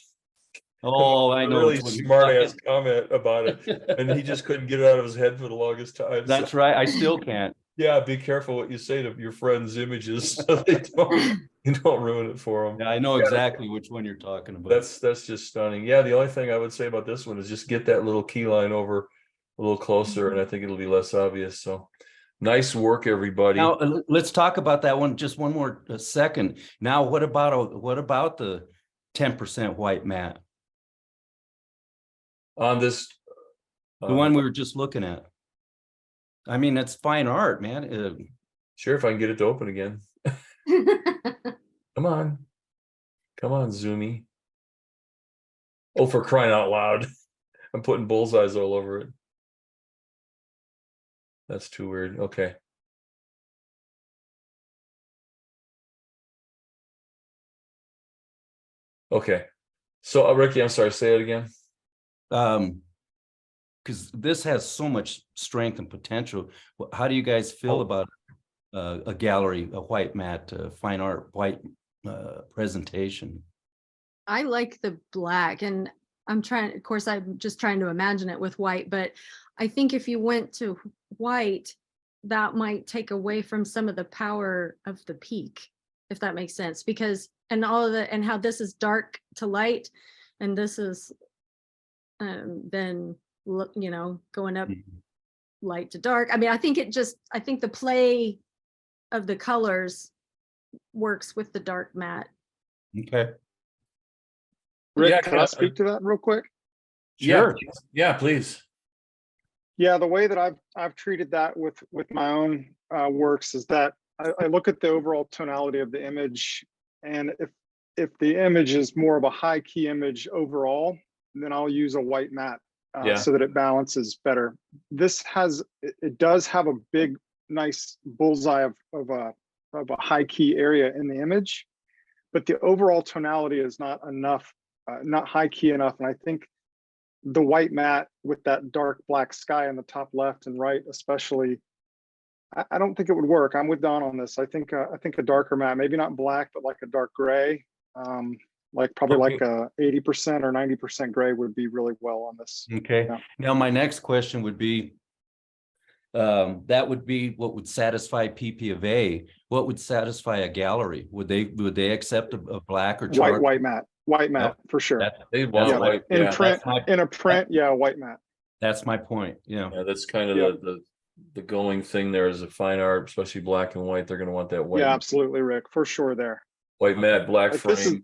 I know. Really smart ass comment about it, and he just couldn't get it out of his head for the longest time. That's right. I still can't. Yeah, be careful what you say to your friends' images, so you don't ruin it for them. Yeah, I know exactly which one you're talking about. That's just stunning. Yeah, the only thing I would say about this one is just get that little key line over a little closer, and I think it'll be less obvious. So nice work, everybody. Now let's talk about that one just one more second. Now, what about the 10% white matte on this? The one we were just looking at. I mean, that's fine art, man. Sure, if I can get it to open again. Come on, Zoomy. Oh, for crying out loud. I'm putting bullseyes all over it. That's too weird. Okay. Okay. So, Ricky, I'm sorry, say it again. Because this has so much strength and potential. How do you guys feel about a gallery, a white matte, fine art, white presentation? I like the black, and I'm just trying to imagine it with white, but I think if you went to white, that might take away from some of the power of the peak, if that makes sense, because, and how this is dark to light, and this is then, going up light to dark. I mean, I think the play of the colors works with the dark matte. Okay. Rick, Yeah, can I speak to that real quick? Sure. Yeah, please. Yeah, the way that I've treated that with my own works is that I look at the overall tonality of the image, and if the image is more of a high key image overall, then I'll use a white matte Yeah. so that it balances better. This it does have a big, nice bullseye of a high key area in the image, but the overall tonality is not enough, not high key enough, and I think the white matte with that dark black sky in the top left and right, especially, I don't think it would work. I'm with Don on this. I think a darker matte, maybe not black, but like a dark gray, like probably like a 80% or 90% gray would be really well on this. Okay. Yeah. Now, my next question would be, that would be what would satisfy PP of A. What would satisfy a gallery? Would they accept a black or charcoal? White matte for sure. They want Yeah. white. In Yeah, print, in a print, yeah, white matte. That's my point. Yeah. yeah, that's kind of Yeah. the going thing there is a fine art, especially black and white. They're going to want that white. Yeah, absolutely, Rick, for sure there. White matte black Like, frame. this is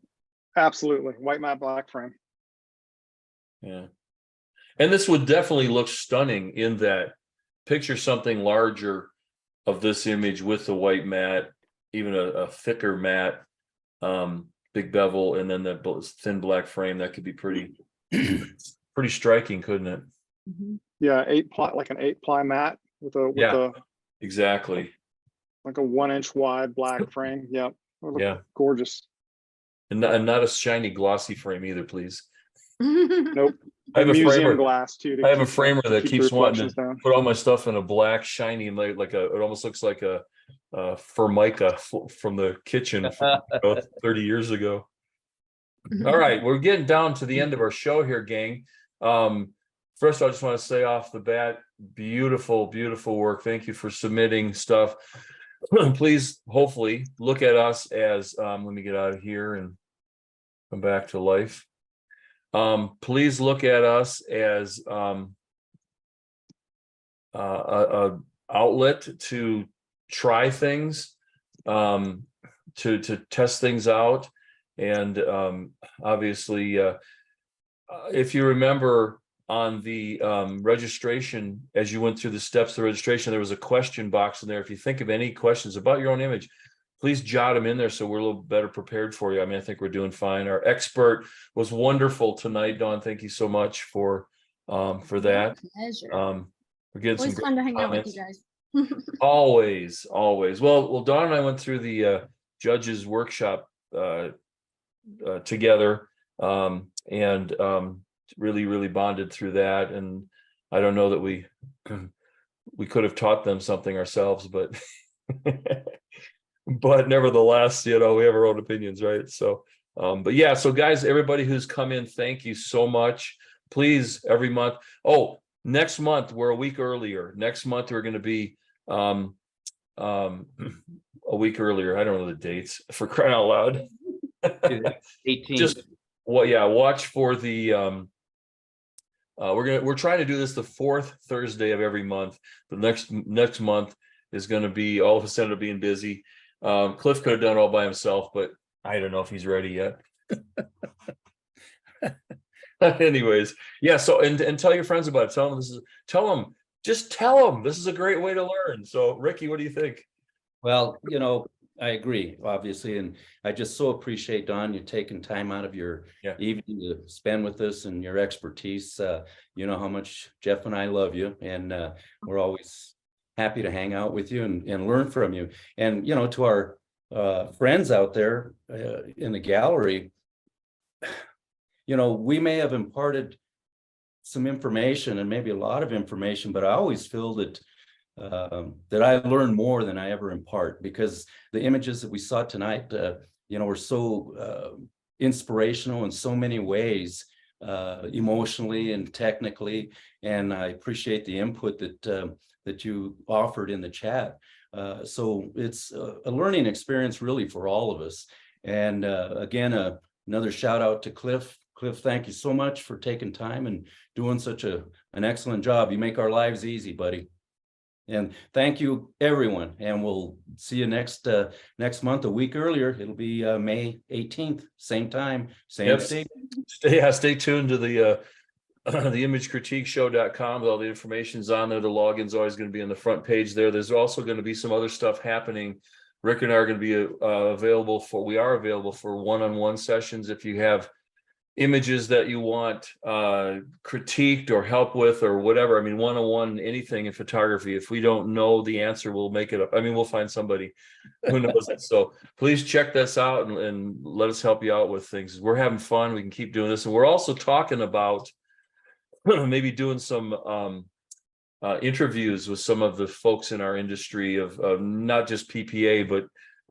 absolutely white matte black frame. Yeah. And this would definitely look stunning in that. Picture something larger of this image with the white matte, even a thicker matte, big bevel, and then that thin black frame. That could be pretty striking, couldn't it? Yeah, like an 8-ply matte with a Exactly. like a 1-inch wide black frame. Yep. Yeah. Gorgeous. And not a shiny glossy frame either, please. Nope. I have a museum framer. glass too. I have a framer that keeps wanting to down. put all my stuff in a black shiny, like it almost looks like a Formica from the kitchen from 30 years ago. All right, we're getting down to the end of our show here, gang. First of all, I just want to say off the bat, beautiful, beautiful work. Thank you for submitting stuff. Please, hopefully, look at us as let me get out of here and come back to life. Please look at us as a outlet to try things, to test things out, and obviously, if you remember on the registration, as you went through the steps of the registration, there was a question box in there. If you think of any questions about your own image, please jot them in there so we're a little better prepared for you. I mean, I think we're doing fine. Our expert was wonderful tonight, Dawn. Thank you so much for that. Pleasure. We're getting Always some fun to hang out with comments. you guys. Always. Well, Dawn and I went through the judges workshop together, and really bonded through that. And I don't know that we could have taught them something ourselves, but but nevertheless, we have our own opinions, right? So, but yeah, so guys, everybody who's come in, thank you so much. Please, every month. Oh, next month we're a week earlier. Next month we're going to be a week earlier. I don't know the dates, for crying out loud. 18th. Just watch for the we're trying to do this the 4th Thursday of every month. The next month is going to be, all of a sudden being busy. Cliff could have done it all by himself, but I don't know if he's ready yet. Anyways, yeah. So and tell your friends about it. Tell them this is a great way to learn. So Ricky, what do you think? Well, I agree, obviously, and I just so appreciate, Don, you taking time out of your evening to spend with us and your expertise. You know how much Jeff and I love you, and we're always happy to hang out with you and learn from you. And to our friends out there in the gallery, we may have imparted some information and maybe a lot of information, but I always feel that I learn more than I ever impart, because the images that we saw tonight, were so inspirational in so many ways, emotionally and technically. And I appreciate the input that you offered in the chat. So it's a learning experience really for all of us. And again, another shout out to Cliff. Cliff, thank you so much for taking time and doing such an excellent job. You make our lives easy, buddy. And thank you, everyone. And we'll see you next month, a week earlier. It'll be May 18th, same time, same Yep. state. Stay tuned to the imagecritiqueshow.com with all the information's on there. The login's always going to be on the front page there. There's also going to be some other stuff happening. Rick and I are going to be we are available for one-on-one sessions. If you have images that you want critiqued or help with or whatever, I mean, one-on-one, anything in photography. If we don't know the answer, we'll make it up. I mean, we'll find somebody who knows it. So please check this out and let us help you out with things. We're having fun. We can keep doing this. And we're also talking about maybe doing some interviews with some of the folks in our industry of not just PPA, but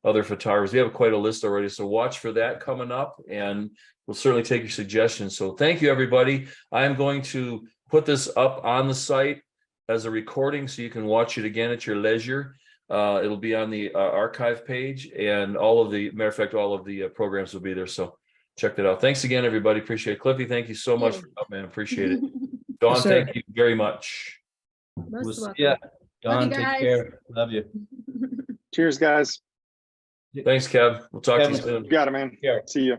other photographers. We have quite a list already. So watch for that coming up, and we'll certainly take your suggestions. So thank you, everybody. I am going to put this up on the site as a recording so you can watch it again at your leisure. It'll be on the archive page, and all of the programs will be there. So check that out. Thanks again, everybody. Appreciate it. Cliffy, thank you so much for coming, man. Appreciate it. Dawn, Yes, sir. thank you very much. We'll Most see welcome. ya. Love Don, you take guys. care. Love you. Cheers, guys. Thanks, Kev. We'll talk to you Kevin. soon. You got it, man. Yeah. See you.